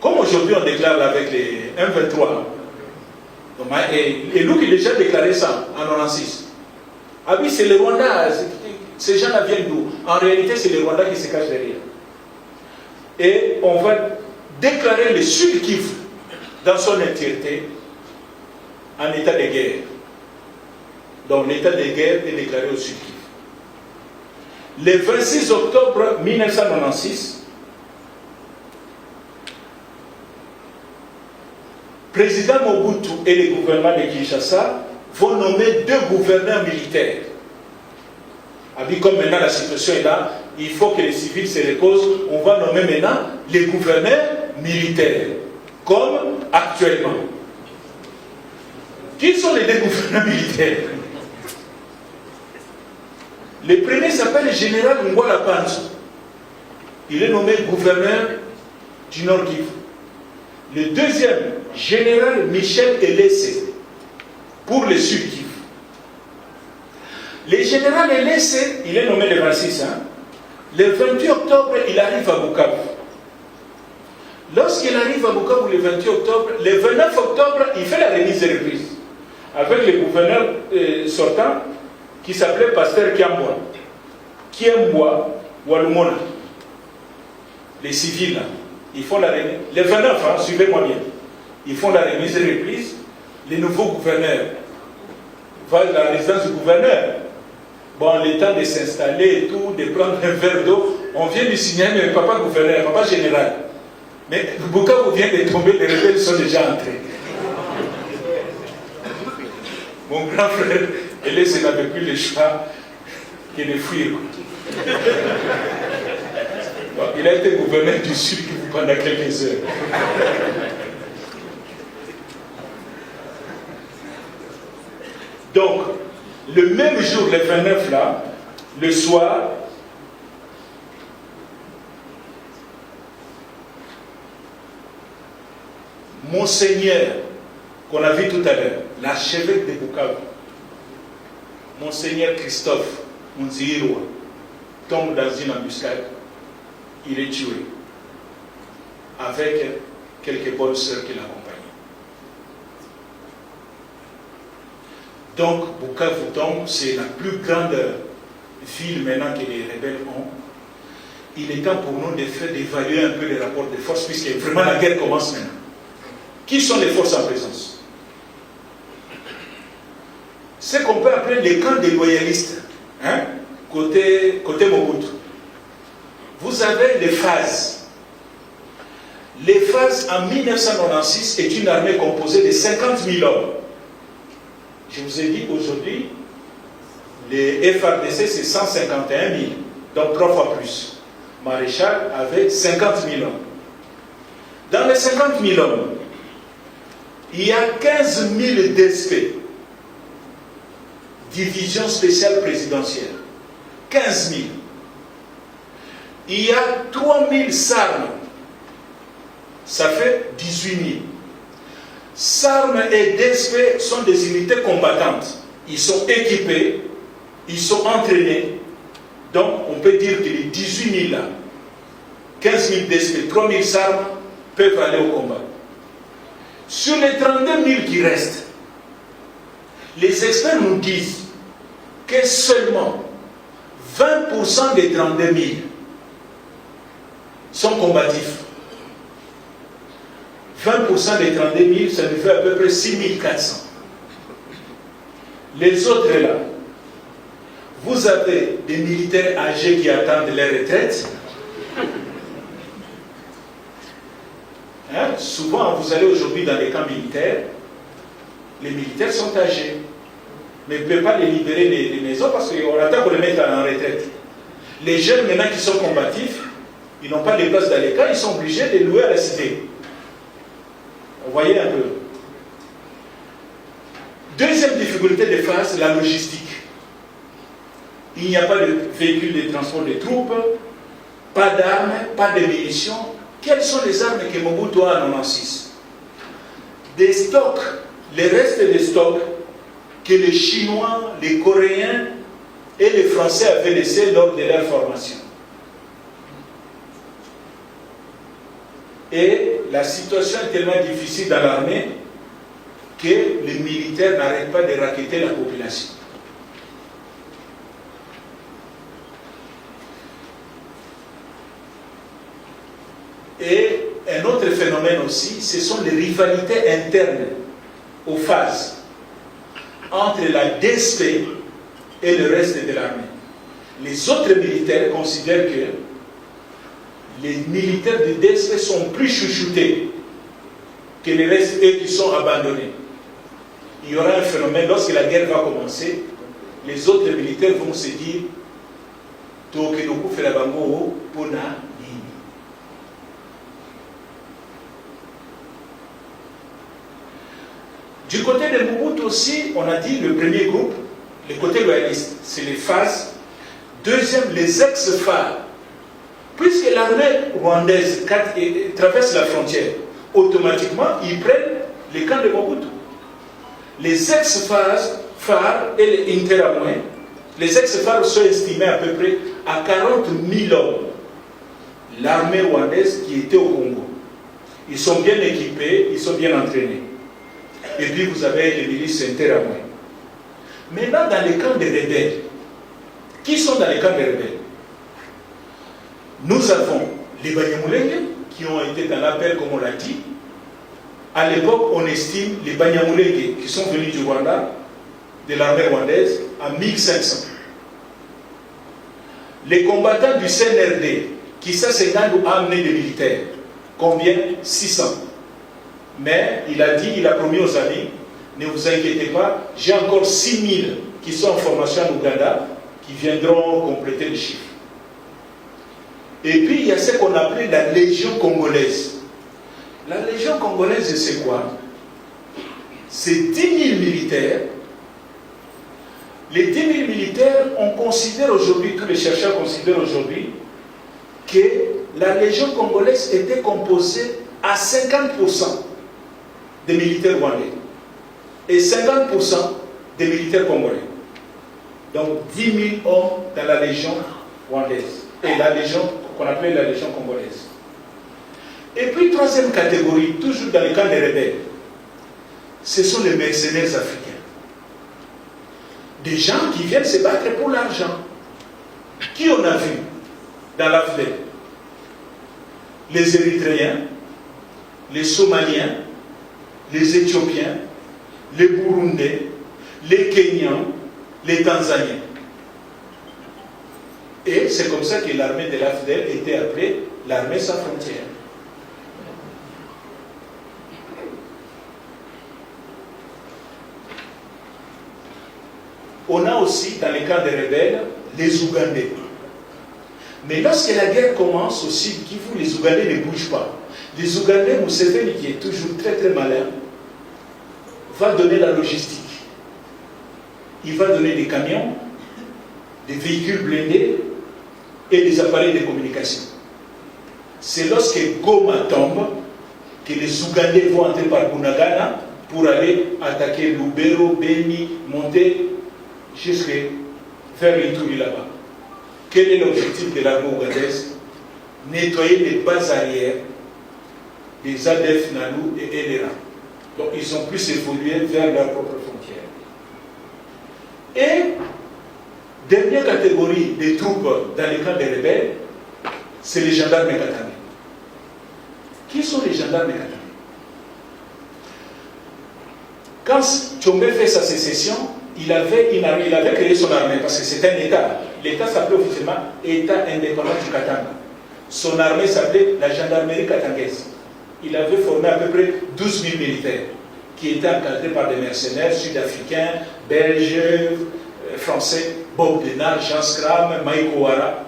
Comme aujourd'hui on déclare avec les 1-23. Et Louki a déjà déclaré ça en 1996. Ah oui, c'est le Rwanda, ces gens-là viennent d'où? En réalité, c'est le Rwanda qui se cache derrière. Et on va déclarer le Sud Kivu dans son entièreté en état de guerre. Donc l'état de guerre est déclaré au Sud Kivu. Le 26 octobre 1996, président Mobutu et le gouvernement de Kinshasa vont nommer deux gouverneurs militaires. Comme maintenant la situation est là, il faut que les civils se reposent. On va nommer maintenant les gouverneurs militaires, comme actuellement. Qui sont les deux gouverneurs militaires? Le premier s'appelle le général Ngwala Panzo. Il est nommé gouverneur du Nord Kivu. Le deuxième, général Michel Elesse, pour le Sud Kivu. Le général Elesse, il est nommé le 26. Le 28 octobre, il arrive à Bukavu. Lorsqu'il arrive à Bukavu le 28 octobre, le 29 octobre, il fait la remise de reprise avec le gouverneur sortant qui s'appelait Pasteur Kiambwa. Kiambwa Walumona, les civils, là, ils font la remise. Les 29, hein, suivez-moi bien. Ils font la remise et reprise. Les nouveaux gouverneurs vont à la résidence du gouverneur. Bon, le temps de s'installer et tout, de prendre un verre d'eau, on vient lui signaler, mais papa gouverneur, papa général. Mais Bukavu vient de tomber, les rebelles sont déjà entrés. Mon grand frère, Elise n'avait plus le choix que de fuir. Bon, il a été gouverneur du Sud pendant quelques heures. Donc, le même jour, le 29 là, le soir, Monseigneur, qu'on a vu tout à l'heure, l'archevêque de Bukavu, Monseigneur Christophe Munzihirwa, tombe dans une embuscade, il est tué, avec quelques bonnes sœurs qui l'accompagnent. Donc, Bukavu tombe, c'est la plus grande ville maintenant que les rebelles ont. Il est temps pour nous d'évaluer un peu les rapports de force, puisque vraiment la guerre commence maintenant. Qui sont les forces en présence? Ce qu'on peut appeler les camps des loyalistes, hein, côté Mobutu. Vous avez les phases. Les phases en 1996 est une armée composée de 50 000 hommes. Je vous ai dit aujourd'hui, les FARDC c'est 151 000, donc 3 fois plus. Maréchal avait 50 000 hommes. Dans les 50 000 hommes, il y a 15 000 DSP, division spéciale présidentielle. 15 000. Il y a 3 000 SARM, ça fait 18 000. SARM et DSP sont des unités combattantes. Ils sont équipés, ils sont entraînés. Donc, on peut dire que les 18 000 là, 15 000 DSP, 3 000 SARM peuvent aller au combat. Sur les 32 000 qui restent, les experts nous disent que seulement 20% des 32 000 sont combatifs. 20% des 32 000, ça nous fait à peu près 6 400. Les autres là, vous avez des militaires âgés qui attendent leur retraite. Hein? Souvent, vous allez aujourd'hui dans les camps militaires, les militaires sont âgés. Mais vous ne pouvez pas les libérer des maisons parce qu'on attend qu'on les mette en retraite. Les jeunes maintenant qui sont combatifs, ils n'ont pas de place dans les camps, ils sont obligés de louer à la cité. Vous voyez un peu. Deuxième difficulté de phase, la logistique. Il n'y a pas de véhicule de transport de troupes, pas d'armes, pas de munitions. Quelles sont les armes que Mobutu a en 96? Des stocks, les restes des stocks que les Chinois, les Coréens et les Français avaient laissés lors de leur formation. Et la situation est tellement difficile dans l'armée que les militaires n'arrêtent pas de racketter la population. Et un autre phénomène aussi, ce sont les rivalités internes aux phases entre la DSP et le reste de l'armée. Les autres militaires considèrent que les militaires de DSP sont plus chouchoutés que les restes, eux qui sont abandonnés. Il y aura un phénomène, lorsque la guerre va commencer, les autres militaires vont se dire Tokedoku Felabango Pona Nini. Du côté de Mobutu aussi, on a dit le premier groupe, le côté loyaliste, c'est les phases. Deuxième, les ex-phares. Puisque l'armée rwandaise traverse la frontière, automatiquement, ils prennent les camps de Mobutu. Les ex-phares et les interamouins, les ex-phares sont estimés à peu près à 40 000 hommes. L'armée rwandaise qui était au Congo. Ils sont bien équipés, ils sont bien entraînés. Et puis vous avez les milices interamouins. Maintenant, dans les camps des rebelles, qui sont dans les camps des rebelles? Nous avons les Banyamulenge qui ont été dans l'appel, comme on l'a dit. À l'époque, on estime les Banyamulenge qui sont venus du Rwanda, de l'armée rwandaise, à 1500. Les combattants du CNRD, qui ont amené des militaires, combien? 600. Mais il a promis aux amis, ne vous inquiétez pas, j'ai encore 6000 qui sont en formation en Ouganda, qui viendront compléter le chiffre. Et puis il y a ce qu'on appelait la Légion congolaise. La Légion congolaise, c'est quoi? C'est 10 000 militaires. Les 10 000 militaires, on considère aujourd'hui, tous les chercheurs considèrent aujourd'hui, que la Légion congolaise était composée à 50% des militaires rwandais et 50% des militaires congolais. Donc 10 000 hommes dans la Légion rwandaise et la Légion qu'on appelait la Légion congolaise. Et puis troisième catégorie, toujours dans les camps des rebelles, ce sont les mercenaires africains. Des gens qui viennent se battre pour l'argent. Qui on a vu dans l'Afrique? Les Érythréens, les Somaliens, les Éthiopiens, les Burundais, les Kenyans, les Tanzaniens. Et c'est comme ça que l'armée de l'AFDEL était appelée l'armée sans frontières. On a aussi, dans les camps des rebelles, les Ougandais. Mais lorsque la guerre commence aussi, les Ougandais ne bougent pas. Les Ougandais, Museveni, qui est toujours très très malin, va donner la logistique. Il va donner des camions, des véhicules blindés et des appareils de communication. C'est lorsque Goma tombe que les Ougandais vont entrer par Bunagana pour aller attaquer Lubero, Beni, monter jusqu'à vers l'Ituri là-bas. Quel est l'objectif de l'armée ougandaise? Nettoyer les bases arrières des ADF, Nalu et Elera. Donc ils ont plus évolué vers leurs propres frontières. Et dernière catégorie des troupes dans les camps des rebelles, c'est les gendarmes katangais. Qui sont les gendarmes katangais? Quand Tshombe fait sa sécession, il avait créé son armée parce que c'était un État. L'État s'appelait officiellement État indépendant du Katanga. Son armée s'appelait la gendarmerie katangaise. Il avait formé à peu près 12 000 militaires qui étaient encadrés par des mercenaires sud-africains, belges, français, Bob Denard, Jean Scram, Mike Ouara.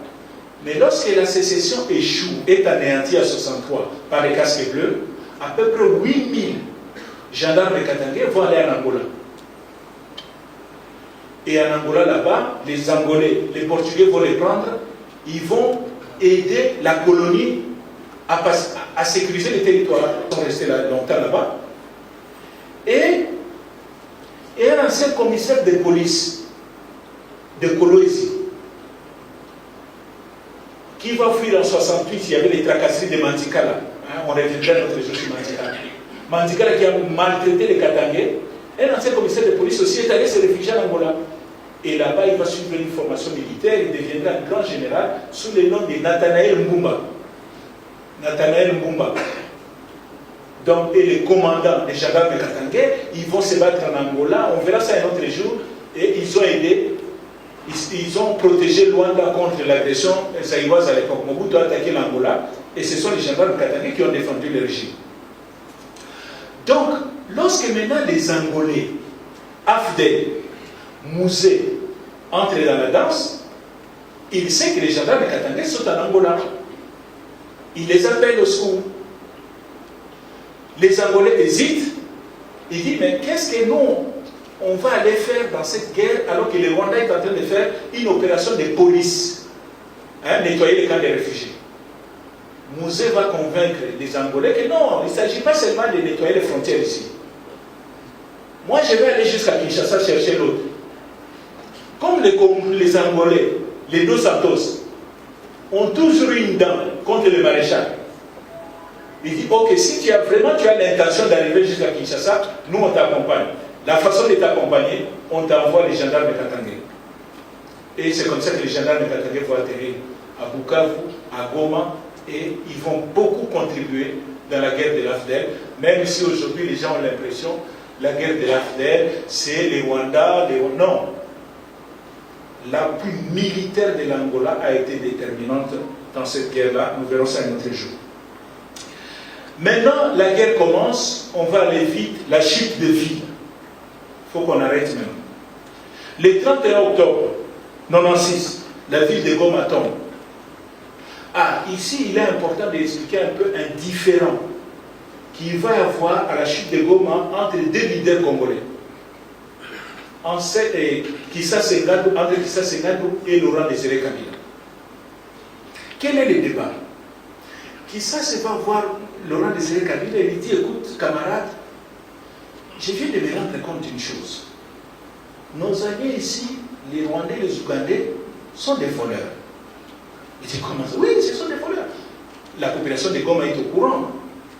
Mais lorsque la sécession échoue, est anéantie à 63 par les casques bleus, à peu près 8 000 gendarmes katangais vont aller en Angola. Et en Angola, là-bas, les Angolais, les Portugais vont les prendre, ils vont aider la colonie à sécuriser les territoires. Ils sont restés longtemps là-bas. Et un ancien commissaire de police de Kolwezi, qui va fuir en 68, il y avait les tracasseries de Mandikala. On reviendra notre jour sur Mandikala. Mandikala qui a maltraité les Katangais. Un ancien commissaire de police aussi est allé se réfugier en Angola. Et là-bas, il va suivre une formation militaire, il deviendra un grand général sous le nom de Nathanaël Mbumba. Nathanaël Mbumba. Donc, et les commandants des gendarmes katangais, ils vont se battre en Angola, on verra ça un autre jour, et ils ont aidé, ils ont protégé Luanda contre l'agression zaïroise à l'époque. Mobutu a attaqué l'Angola, et ce sont les gendarmes katangais qui ont défendu le régime. Donc, lorsque maintenant les Angolais, AFDEL, Mouzé, entrent dans la danse, il sait que les gendarmes katangais sont en Angola. Il les appelle au secours. Les Angolais hésitent. Il dit, mais qu'est-ce que nous, on va aller faire dans cette guerre alors que le Rwanda est en train de faire une opération de police, nettoyer les camps des réfugiés. Mouzé va convaincre les Angolais que non, il ne s'agit pas seulement de nettoyer les frontières ici. Moi, je vais aller jusqu'à Kinshasa chercher l'autre. Comme les Angolais, les Dos Santos, ont toujours une dent contre le maréchal. Il dit, ok, si tu as l'intention d'arriver jusqu'à Kinshasa, nous on t'accompagne. La façon de t'accompagner, on t'envoie les gendarmes katangais. Et c'est comme ça que les gendarmes katangais vont atterrir à Bukavu, à Goma et ils vont beaucoup contribuer dans la guerre de l'AFDEL, même si aujourd'hui les gens ont l'impression que la guerre de l'AFDEL, c'est les Rwandais, non. L'appui militaire de l'Angola a été déterminante dans cette guerre-là. Nous verrons ça un autre jour. Maintenant, la guerre commence, on va aller vite, la chute de ville. Il faut qu'on arrête maintenant. Le 31 octobre 1996, la ville de Goma tombe. Ah, ici, il est important d'expliquer un peu un différend qu'il va y avoir à la chute de Goma entre deux leaders congolais. Entre Kissa Sengadou et Laurent Désiré Kabila. Quel est le débat? Kissa se va voir Laurent Désiré Kabila et lui dit, écoute, camarade, je viens de me rendre compte d'une chose. Nos alliés ici, les Rwandais, les Ougandais, sont des voleurs. Il dit, comment ça? Oui, ce sont des voleurs. La population de Goma est au courant.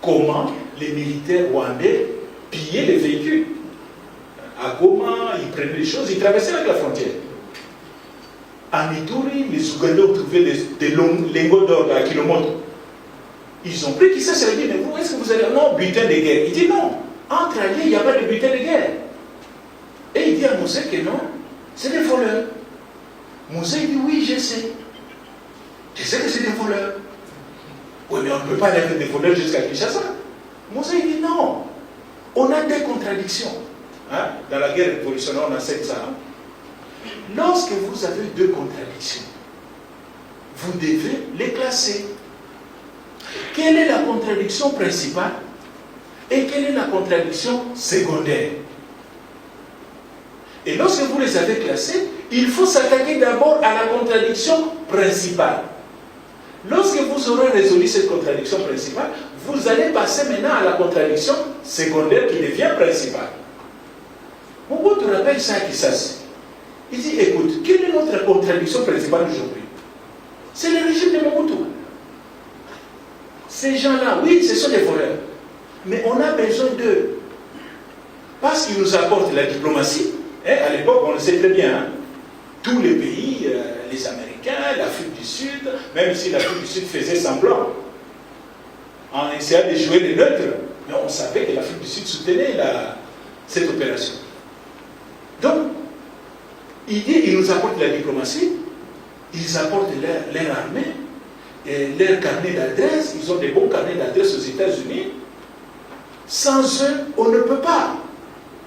Comment les militaires rwandais pillaient les véhicules. À Goma, ils prenaient les choses, ils traversaient avec la frontière. À Ituri, les Ougandais ont trouvé des lingots d'or à kilomètre. Ils ont pris, qui ça s'est dit, mais vous, est-ce que vous allez... Non, butin de guerre. Il dit non, entre alliés, il n'y a pas de butin de guerre. Et il dit à Moussé que non, c'est des voleurs. Moussé dit oui, je sais. Je sais que c'est des voleurs. Oui, mais on ne peut pas aller avec des voleurs jusqu'à Kinshasa. Moussé dit non. On a des contradictions. Hein? Dans la guerre révolutionnaire, on a ça. Hein? Lorsque vous avez deux contradictions, vous devez les classer. Quelle est la contradiction principale et quelle est la contradiction secondaire? Et lorsque vous les avez classées, il faut s'attaquer d'abord à la contradiction principale. Lorsque vous aurez résolu cette contradiction principale, vous allez passer maintenant à la contradiction secondaire qui devient principale. Mobutu rappelle ça à Kisasi. Il dit, écoute, quelle est notre contradiction principale aujourd'hui? C'est le régime de Mobutu. Ces gens-là, oui, ce sont des voleurs. Mais on a besoin d'eux. Parce qu'ils nous apportent la diplomatie. Hein, à l'époque, on le sait très bien. Hein, tous les pays, les Américains, l'Afrique du Sud, même si l'Afrique du Sud faisait semblant, en essayant de jouer les neutres, mais on savait que l'Afrique du Sud soutenait cette opération. Donc, ils nous apportent la diplomatie, ils apportent leur armée, et leur carnet d'adresse, ils ont des bons carnets d'adresse aux États-Unis. Sans eux, on ne peut pas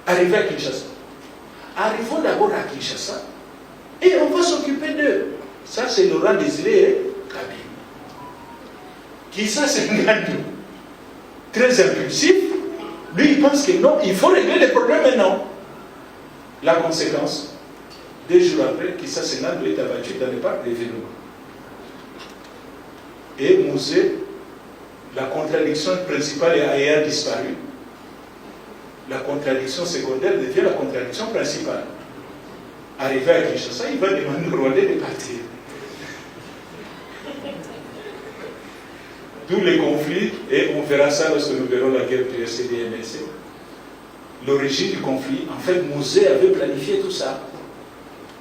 arriver à Kinshasa. Arrivons d'abord à Kinshasa et on va s'occuper d'eux. Ça, c'est Laurent Désiré Kabila. Kissa Sengadou, très impulsif, lui, il pense que non, il faut régler les problèmes maintenant. La conséquence, 2 jours après, Kissa Sengadou est abattu dans le parc d'événements. Et Mouzé, la contradiction principale ayant disparu, la contradiction secondaire devient la contradiction principale. Arrivé à Kinshasa, il va demander aux Rwandais de partir. D'où les conflits, et on verra ça lorsque nous verrons la guerre du RCD-MLC. L'origine du conflit, en fait, Mouzé avait planifié tout ça.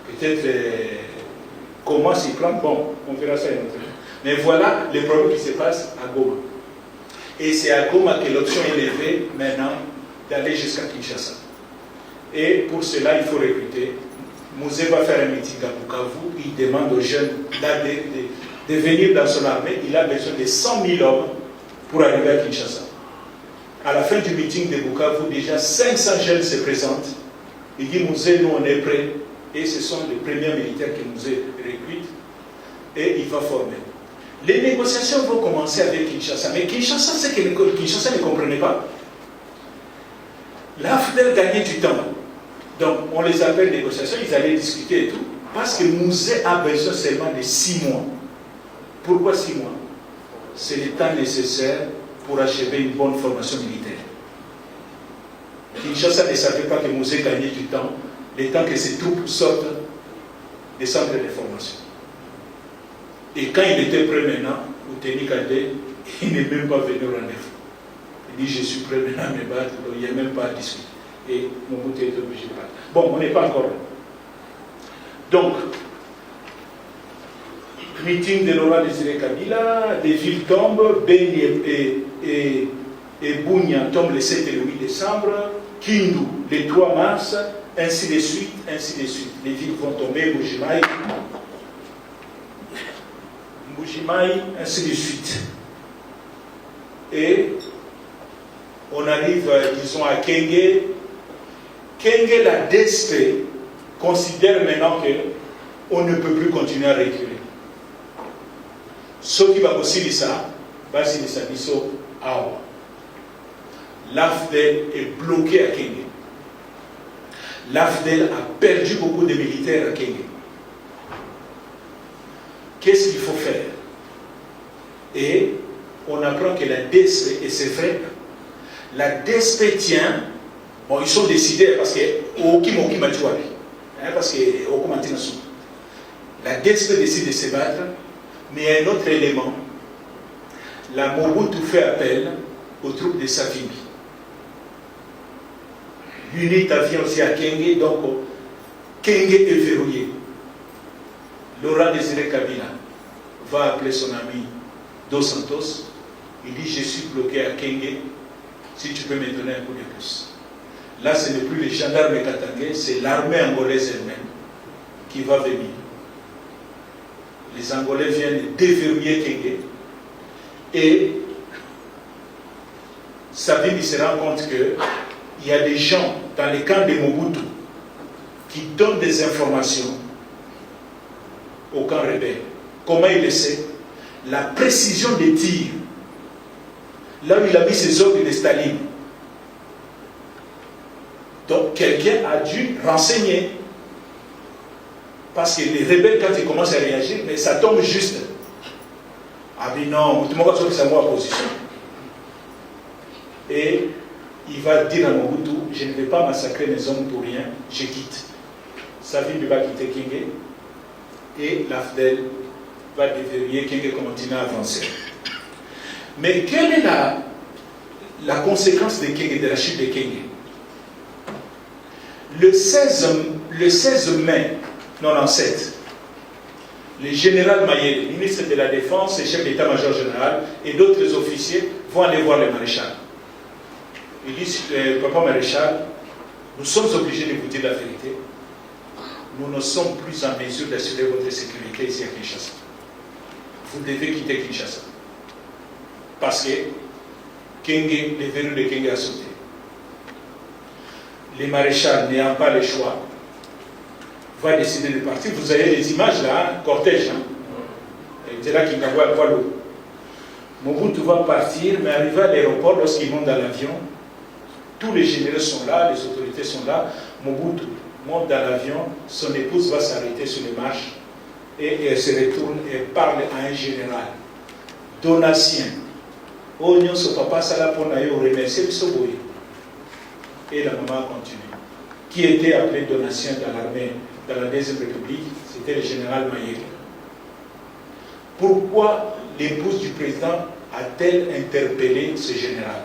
Peut-être comment s'y prendre, bon, on verra ça une autre fois. Mais voilà les problèmes qui se passent à Goma. Et c'est à Goma que l'option est levée maintenant d'aller jusqu'à Kinshasa. Et pour cela, il faut recruter. Mouzé va faire un meeting à Bukavu. Il demande aux jeunes de venir dans son armée. Il a besoin de 100 000 hommes pour arriver à Kinshasa. À la fin du meeting de Bukavu, déjà 500 jeunes se présentent. Il dit, Mouzé, nous on est prêts. Et ce sont les premiers militaires que Mouzé recrute. Et il va former. Les négociations vont commencer avec Kinshasa. Mais Kinshasa, c'est que Kinshasa ne comprenait pas. L'AFDEL gagnait du temps. Donc, on les appelle négociations, ils allaient discuter et tout. Parce que Mouzé a besoin seulement de 6 mois. Pourquoi 6 mois? C'est le temps nécessaire pour achever une bonne formation militaire. Kinshasa ne savait pas que Mouzé gagnait du temps, le temps que ses troupes sortent des centres de formation. Et quand il était prêt maintenant, Outeni Kandé, il n'est même pas venu au rendez-vous. Il dit, je suis prêt maintenant à me battre, donc il n'y a même pas à discuter. Et Mobutu est obligé de partir. Bon, on n'est pas encore là. Donc, meeting de Laurent Désiré Kabila, des villes tombent, Beni et Bunia tombent le 7 et le 8 décembre, Kindu le 3 mars, ainsi de suite, ainsi de suite. Les villes vont tomber, Mbujimaï, ainsi de suite. Et on arrive, disons, à Kenge. Kenge, la DSP, considère maintenant qu'on ne peut plus continuer à reculer. Ce qui va aussi dire ça, va se dire ça, l'AFDEL est bloqué à Kenge. L'AFDEL a perdu beaucoup de militaires à Kenge. Qu'est-ce qu'il faut faire? Et on apprend que la DSP, et c'est vrai, la DSP tient, bon, ils sont décidés parce que la DSP décide de se battre, mais il y a un autre élément. La Mobutu fait appel aux troupes de Savimbi. L'UNITA vient aussi à Kenge, donc Kenge est verrouillé. Laurent Désiré Kabila va appeler son ami Dos Santos. Il dit: je suis bloqué à Kenge, si tu peux me donner un coup de pouce. Là, ce n'est plus les gendarmes katangais, c'est l'armée angolaise elle-même qui va venir. Les Angolais viennent déverrouiller Kenge et Savimbi se rend compte qu'il y a des gens dans les camps de Mobutu qui donnent des informations au camp rebelle. Comment il le sait? La précision des tirs, là où il a mis ses ordres de Staline. Donc quelqu'un a dû renseigner. Parce que les rebelles, quand ils commencent à réagir, mais ça tombe juste. Ah mais non, tout le monde va se en position. Et il va dire à Mobutu: je ne vais pas massacrer mes hommes pour rien, je quitte. Savimbi va quitter Kenge et l'AFDEL va déverrouiller Kenge, continue à avancer. Mais quelle est la conséquence de Kenge, de la chute de Kenge? Le 16 mai 1997, le général Mayele, ministre de la Défense et chef d'état-major général, et d'autres officiers vont aller voir le maréchal. Ils disent: papa maréchal, nous sommes obligés de vous dire la vérité. Nous ne sommes plus en mesure d'assurer votre sécurité ici à Kinshasa. Vous devez quitter Kinshasa. Parce que Kenge, le verrou de Kenge a sauté. Le maréchal, n'ayant pas le choix, va décider de partir. Vous avez les images là, hein, cortège. C'est là qu'il va voir l'eau. Mobutu va partir, mais arrivé à l'aéroport, lorsqu'il monte dans l'avion, tous les généraux sont là, les autorités sont là. Mobutu monte dans l'avion, son épouse va s'arrêter sur les marches et elle se retourne et parle à un général. Donatien. Oh, non, ce papa, ça l'a pour nous remercier, et la maman continue. Qui était appelé Donatien dans l'armée, dans la Deuxième République, c'était le général Mayele. Pourquoi l'épouse du président a-t-elle interpellé ce général?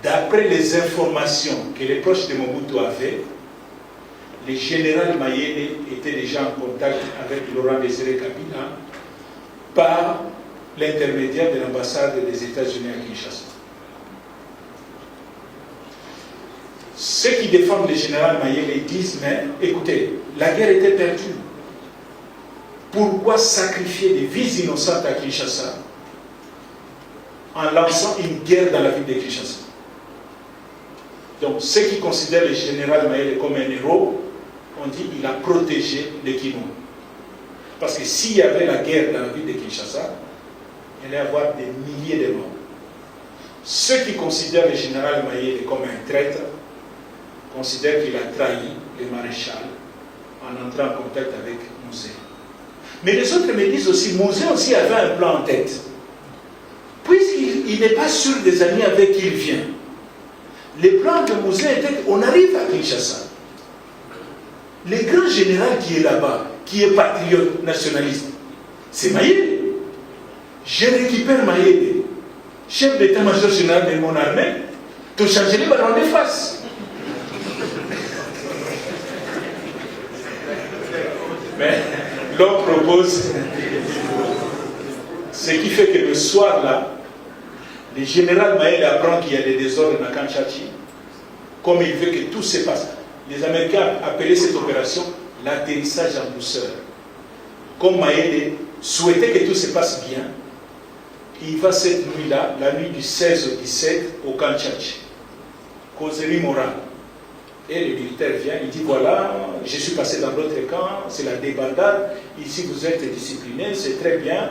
D'après les informations que les proches de Mobutu avaient, le général Mayele était déjà en contact avec Laurent Désiré Kabila par l'intermédiaire de l'ambassade des États-Unis à Kinshasa. Ceux qui défendent le général Mayele disent: mais écoutez, la guerre était perdue. Pourquoi sacrifier des vies innocentes à Kinshasa en lançant une guerre dans la ville de Kinshasa? Donc ceux qui considèrent le général Mayele comme un héros ont dit: il a protégé les Kinois. Parce que s'il y avait la guerre dans la ville de Kinshasa, il allait y avoir des milliers de morts. Ceux qui considèrent le général Mayele comme un traître considèrent qu'il a trahi le maréchal en entrant en contact avec Mouzé. Mais les autres me disent aussi: Mouzé aussi avait un plan en tête. Puisqu'il n'est pas sûr des amis avec qui il vient. Le plan de Mouzé était qu'on arrive à Kinshasa. Le grand général qui est là-bas, qui est patriote nationaliste, c'est Mayele. Je récupère Mayele, chef d'état-major général de mon armée, tout changer les ballons de face. Mais l'homme propose. Ce qui fait que le soir là, le général Maël apprend qu'il y a des désordres dans Kanchachi, comme il veut que tout se passe. Les Américains appelaient cette opération l'atterrissage en douceur. Comme Maël souhaitait que tout se passe bien, il va cette nuit-là, la nuit du 16 au 17, au Kanchachi. Causerie morale. Et le militaire vient, il dit voilà, je suis passé dans l'autre camp, c'est la débandade, ici vous êtes disciplinés, c'est très bien,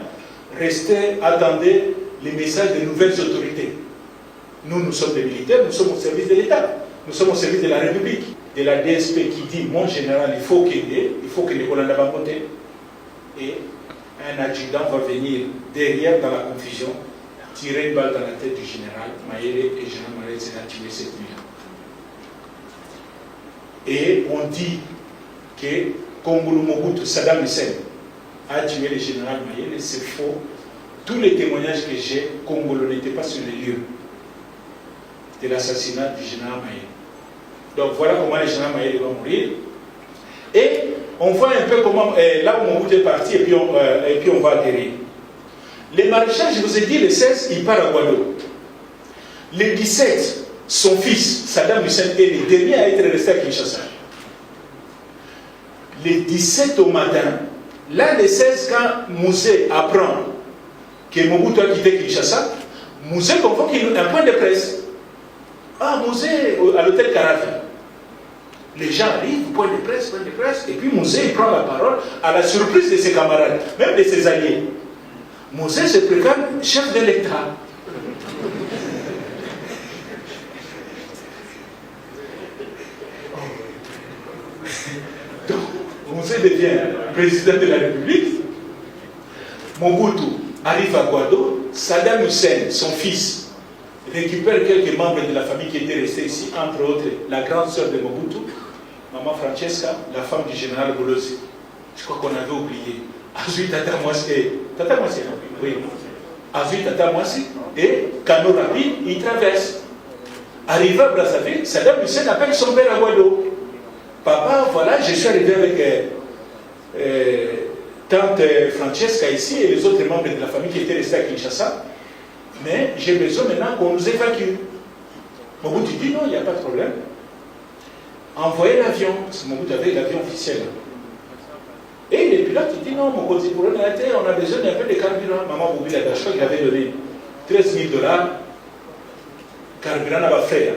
restez, attendez les messages des nouvelles autorités. Nous sommes des militaires, nous sommes au service de l'État, nous sommes au service de la République, de la DSP qui dit mon général, il faut que les Hollandais va voter. Et un adjudant va venir derrière dans la confusion, tirer une balle dans la tête du général Mayele et le général Mayele s'est tué cette nuit-là. Et on dit que Kongolo Mobutu, Saddam Hussein, a tué le général Mayele, c'est faux. Tous les témoignages que j'ai, Kongolo n'était pas sur les lieux de l'assassinat du général Mayele. Donc voilà comment le général Mayele va mourir. Et on voit un peu comment, là où Mobutu est parti, et puis on va atterrir. Le maréchal, je vous ai dit, le 16, il part à Guadeloupe. Le 17, son fils, Saddam Hussein, est le dernier à être resté à Kinshasa. Le 17 au matin, là, le 16, quand Mouzé apprend que Mobutu a quitté Kinshasa, Mouzé convoque un point de presse. Ah, Mouzé, à l'hôtel Carafi. Les gens arrivent, point de presse, et puis Mouzé il prend la parole à la surprise de ses camarades, même de ses alliés. Mouzé se préclame chef de l'État. Donc, Mouzé devient président de la République. Mobutu arrive à Guado. Saddam Hussein, son fils, récupère quelques membres de la famille qui étaient restés ici, entre autres la grande sœur de Mobutu, Maman Francesca, la femme du général Bolosi. Je crois qu'on avait oublié. Azui Tata Mwasi, oui. Azui Tata Mwasi, et Kano Rapide, il traverse. Arrivé à Brazzaville, Saddam Hussein appelle son père à Guado. Papa, voilà, je suis arrivé avec tante Francesca ici et les autres membres de la famille qui étaient restés à Kinshasa. Mais j'ai besoin maintenant qu'on nous évacue. Mobutu dit non, il n'y a pas de problème. Envoyez l'avion, parce que Mobutu avait l'avion officiel. Et les pilotes disent non, mon côté pour on a besoin d'un peu de carburant. Maman Boubi Ladacho, il avait donné 13 000 $. Carburant n'a pas fait.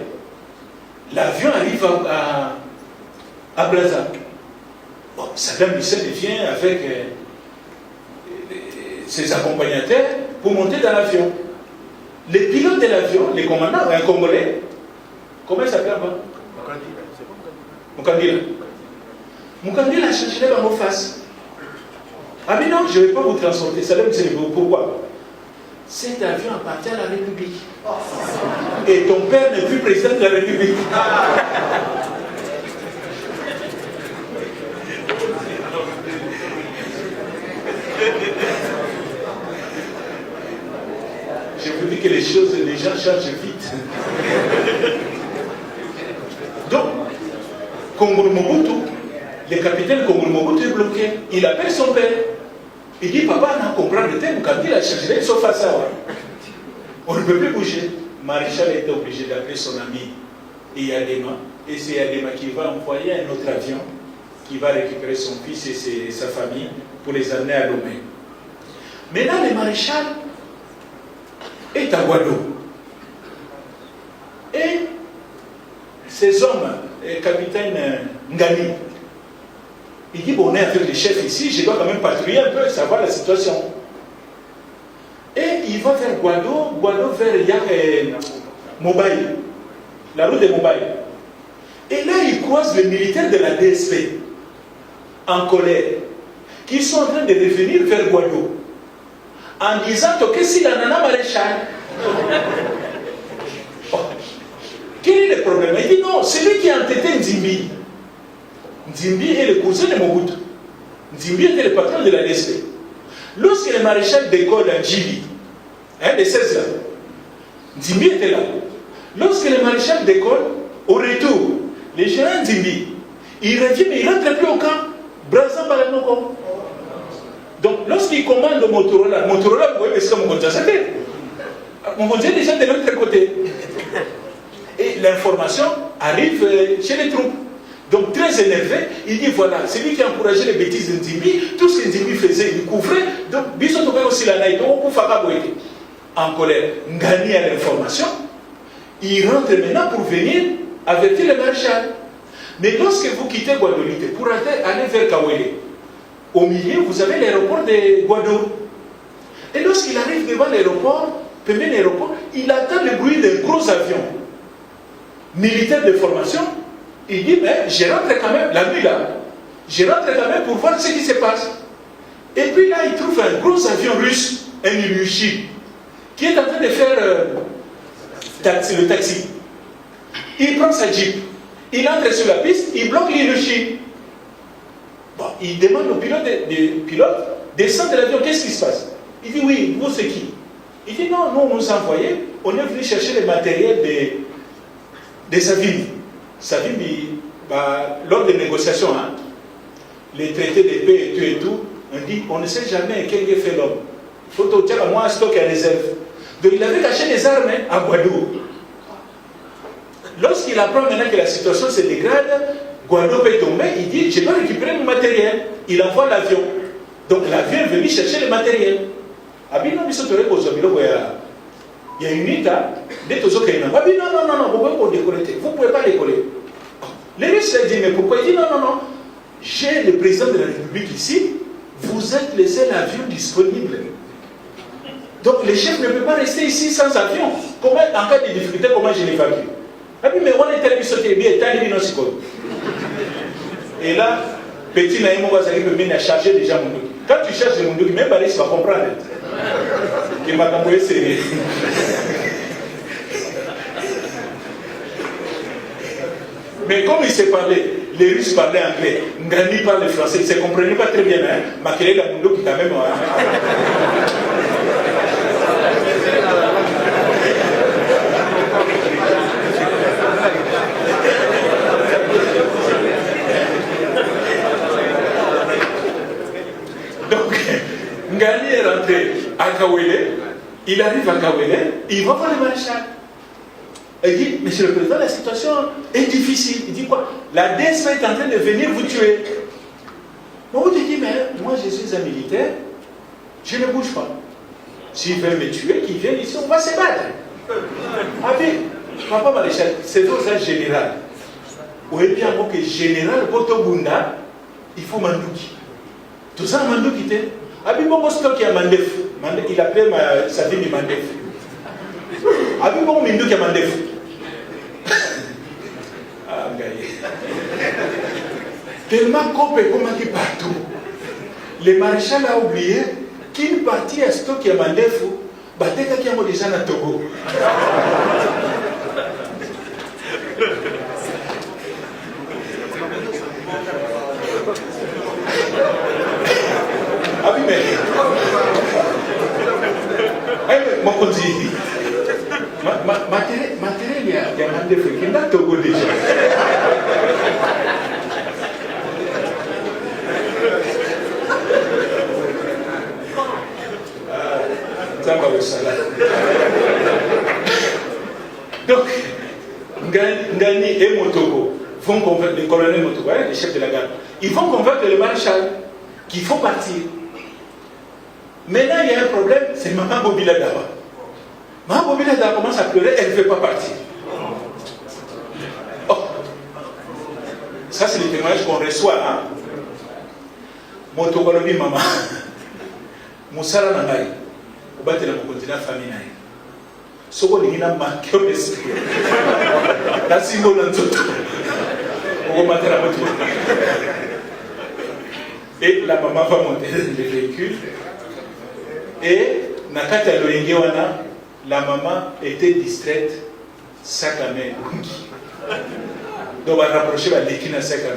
L'avion arrive à Brazzaville. Bon, Saddam Hussein vient avec ses accompagnateurs pour monter dans l'avion. Les pilotes de l'avion, les commandants, un Congolais, comment il s'appelle avant? Mukandila. Mukandila a changé dans nos faces. Ah mais non, je ne vais pas vous transporter. Saddam Hussein, pourquoi? Cet avion appartient à la République. Et ton père n'est plus président de la République. Je vous dis que les gens changent vite. Donc, Kongolo Mobutu, le capitaine Kongolo Mobutu est bloqué. Il appelle son père. Il dit, papa, on a compris le thème, quand il a changé, sauf à ça. On ne peut plus bouger. Maréchal était obligé d'appeler son ami Yadema. Et c'est Yadema qui va envoyer un autre avion qui va récupérer son fils et sa famille pour les amener à Lomé. Maintenant, le maréchal est à Guadeloupe. Et ces hommes, le capitaine Ngani, il dit, bon, on est avec les chefs ici, je dois quand même patrouiller un peu, savoir la situation. Et il va vers Guadeloupe vers Mobile, la route de Mobile. Et là, il croise les militaires de la DSP, en colère, qui sont en train de revenir vers Guadeloupe, en disant que si la nana maréchal, quel est le problème? Il dit non, c'est lui qui a entêté Nzimbi. Nzimbi est le cousin de Mobutu. Nzimbi était le patron de la DSP. Lorsque le maréchal décolle à Djili, des 16 là, Nzimbi était là. Lorsque le maréchal décolle, au retour, le général Nzimbi, il revient mais il ne rentre plus au camp. Brazzaville. lorsqu'il commande le Motorola, vous voyez, c'est comme mon tête. Mon Dieu est déjà de l'autre côté. Et l'information arrive chez les troupes. Donc très énervé, il dit voilà, c'est lui qui a encouragé les bêtises d'Indimi, tout ce qu'Indimi faisait, il couvrait. Donc, Bissotoka aussi la naïto, en colère. Ngani a l'information, il rentre maintenant pour venir avertir le maréchal. Mais lorsque vous quittez Guadeloupe pour aller vers Kawele, au milieu, vous avez l'aéroport de Guadeloupe. Et lorsqu'il arrive devant l'aéroport, premier aéroport, il attend le bruit d'un gros avion militaire de formation. Il dit, mais je rentre quand même, la nuit là, je rentre quand même pour voir ce qui se passe. Et puis là, il trouve un gros avion russe, un Ilyushin, qui est en train de faire le taxi. Il prend sa jeep, il entre sur la piste, il bloque l'Ilyushin. Bon, il demande au pilote, descend de l'avion, qu'est-ce qui se passe? Il dit, oui, vous c'est qui? Il dit, non, nous on nous a envoyé, on est venu chercher le matériel de Savimbi. Savimbi, lors des négociations, hein, les traités de paix et tout, on dit, on ne sait jamais quel est fait l'homme. Il faut dire à moi un stock à réserve. Donc il avait caché des armes à Guadeloupe. Lorsqu'il apprend maintenant que la situation se dégrade, Guadeloupe est tombé, il dit, je dois récupérer mon matériel. Il envoie l'avion. Donc l'avion est venu chercher le matériel. Il y a une unité, non, vous ne pouvez pas décoller. Les Russes ont dit, mais pourquoi? Il dit, non, j'ai le président de la République ici, vous êtes le seul avion disponible. Donc le chef ne peut pas rester ici sans avion. Comment, en cas de difficulté, comment je l'évacue? Mais on est allé sauter bien, et là, petit Naïmo va s'arriver à charger déjà mon document. Quand tu cherches mon document, même Paris va comprendre. Il m'a envoyé sérieux. Mais comme il s'est parlé, les Russes parlaient anglais, Ngani parle français, ils ne se comprenaient pas très bien. Makelele la Mundo qui quand même. Donc, Ngani est rentré à Kawele, il arrive à Kawele, il va voir le maréchal. Il dit, monsieur le président, la situation est difficile. Il dit quoi? La DSP est en train de venir vous tuer. Bon, vous dit, mais moi je suis un militaire, je ne bouge pas. S'ils veulent me tuer, qu'ils viennent ici, on va se battre. Ah oui, papa maréchal, c'est pour ça général. Ou bien que général Botobunda, il faut Mandouki. Tout ça, Mandouki était. Ah oui, bon, stock qui a Mandef. Il appelait sa vie Mandef. Ah oui, bon, Mandouki a Mandef. Ah, tellement qu'on peut commander partout. Le maréchal a oublié qu'une partie à stock à Mandef, Bateka qui a déjà na Togo. Ah oui, mais. Mon côté. Matériel, il y a Mandef qui est à Togo déjà. Donc, Ngani et Motogo vont convaincre le colonel Motogo, le chef de la garde, ils vont convaincre le maréchal qu'il faut partir. Maintenant, il y a un problème, c'est Maman Bobila Dawa. Maman Bobila Dawa commence à pleurer, elle ne veut pas partir. Oh. Ça, c'est le témoignage qu'on reçoit. Hein? Motogo lobi maman. Moussala Nangaï. Battre la continent famille. Soko lingina manqué au esprit. La symbole en tout. On va battre la moto. Et la maman va monter le véhicule. Et Nakata Loyengewana, la maman était distraite, sac à main. Donc on va rapprocher la l'équine à sac à main.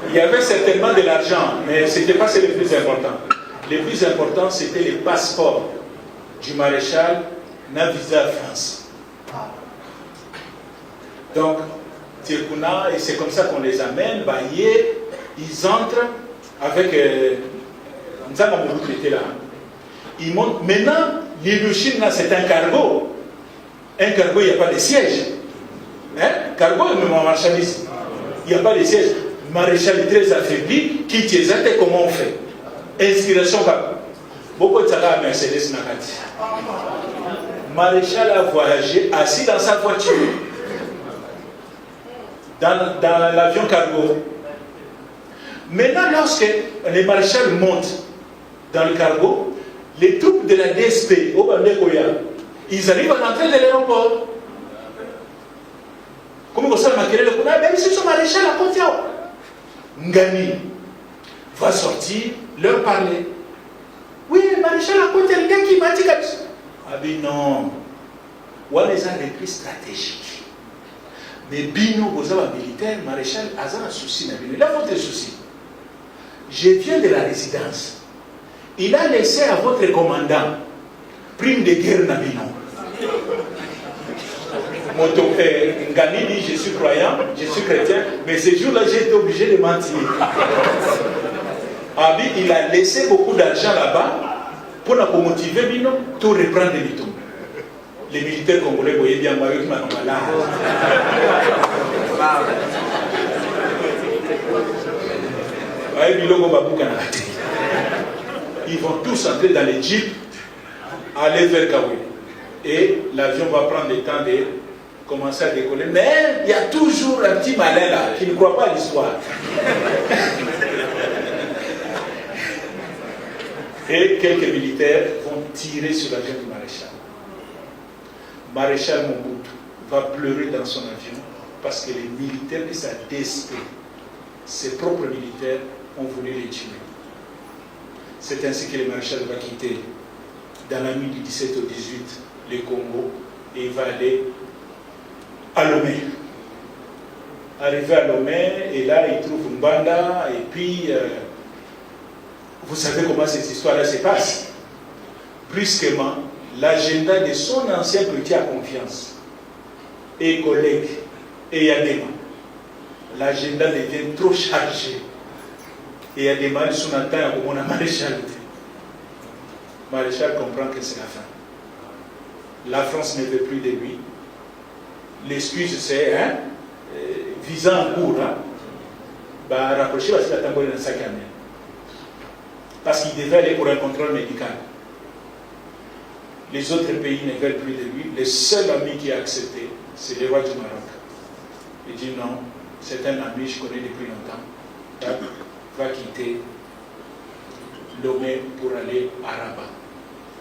Il y avait certainement de l'argent, mais ce n'était pas ce le plus important. Le plus important, c'était les passeports du maréchal n'a visa à France. Donc, Tirkuna, et c'est comme ça qu'on les amène, ils entrent avec... Nzanga Mobutu était là. Ils montent. Maintenant, l'Indochine, c'est un cargo. Un cargo, il n'y a pas de siège. Cargo, même en marchandise. Il n'y a pas de siège. Maréchal est très affaibli. Qui t'es comment on fait? Inspiration. Beaucoup de ça, Mercedes Nakati. Maréchal a voyagé assis dans sa voiture. Dans l'avion cargo. Maintenant, lorsque les maréchals montent dans le cargo, les troupes de la DSP, au Bandekoya, ils arrivent à l'entrée de l'aéroport. Comme ça, c'est son maréchal à côté. Ngani va sortir, leur parler. Oui, maréchal à côté, le gars qui m'a dit comme ça. Ah ben non. On les a repris stratégiques. Mais Bino, vous avez un militaire, maréchal, a un souci. Il a votre souci. Je viens de la résidence. Il a laissé à votre commandant prime de guerre Nabino. Ngani dit je suis croyant, je suis chrétien, mais ce jour-là j'ai été obligé de mentir. Abi, il a laissé beaucoup d'argent là-bas pour nous motiver Bino, tout reprendre les mitons. Les militaires congolais voyaient bien Mario qui m'a malade. Ils vont tous entrer dans les jeeps, aller vers Kaoué. Et l'avion va prendre le temps de commencer à décoller. Mais il y a toujours un petit malin là qui ne croit pas à l'histoire. Et quelques militaires vont tirer sur l'avion du maréchal. Maréchal Mobutu va pleurer dans son avion parce que les militaires de sa DSP, ses propres militaires, ont voulu les tuer. C'est ainsi que le maréchal va quitter dans la nuit du 17 au 18 le Congo et il va aller à Lomé. Arrivé à Lomé, et là il trouve Mbanda, et puis vous savez comment cette histoire-là se passe. Brusquement, l'agenda de son ancien petit à confiance et collègue, et Yadema, l'agenda devient trop chargé. Et il y a des mal sur la terre où on a maréchal. Maréchal comprend que c'est la fin. La France ne veut plus de lui. L'excuse c'est visant en cours. Rapprocher parce qu'il a tambouré dans sa caméra. Parce qu'il devait aller pour un contrôle médical. Les autres pays ne veulent plus de lui. Le seul ami qui a accepté, c'est le roi du Maroc. Il dit non, c'est un ami, je connais depuis longtemps. Va quitter Lomé pour aller à Rabat.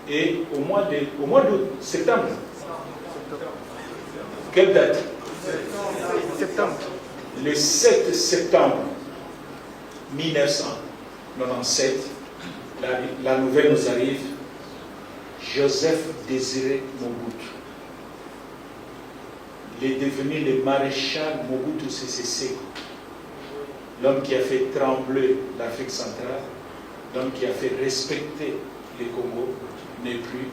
Et au mois d'août, septembre. Quelle date? Septembre. Le 7 septembre 1997, la nouvelle nous arrive. Joseph Désiré Mobutu. Il est devenu le maréchal Mobutu Sese Seko. L'homme qui a fait trembler l'Afrique centrale, l'homme qui a fait respecter les Congo, n'est plus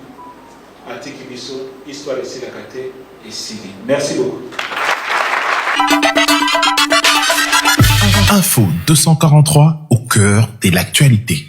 Atikibiso, histoire de Silakate et Sidi. Merci beaucoup. Info 243 au cœur de l'actualité.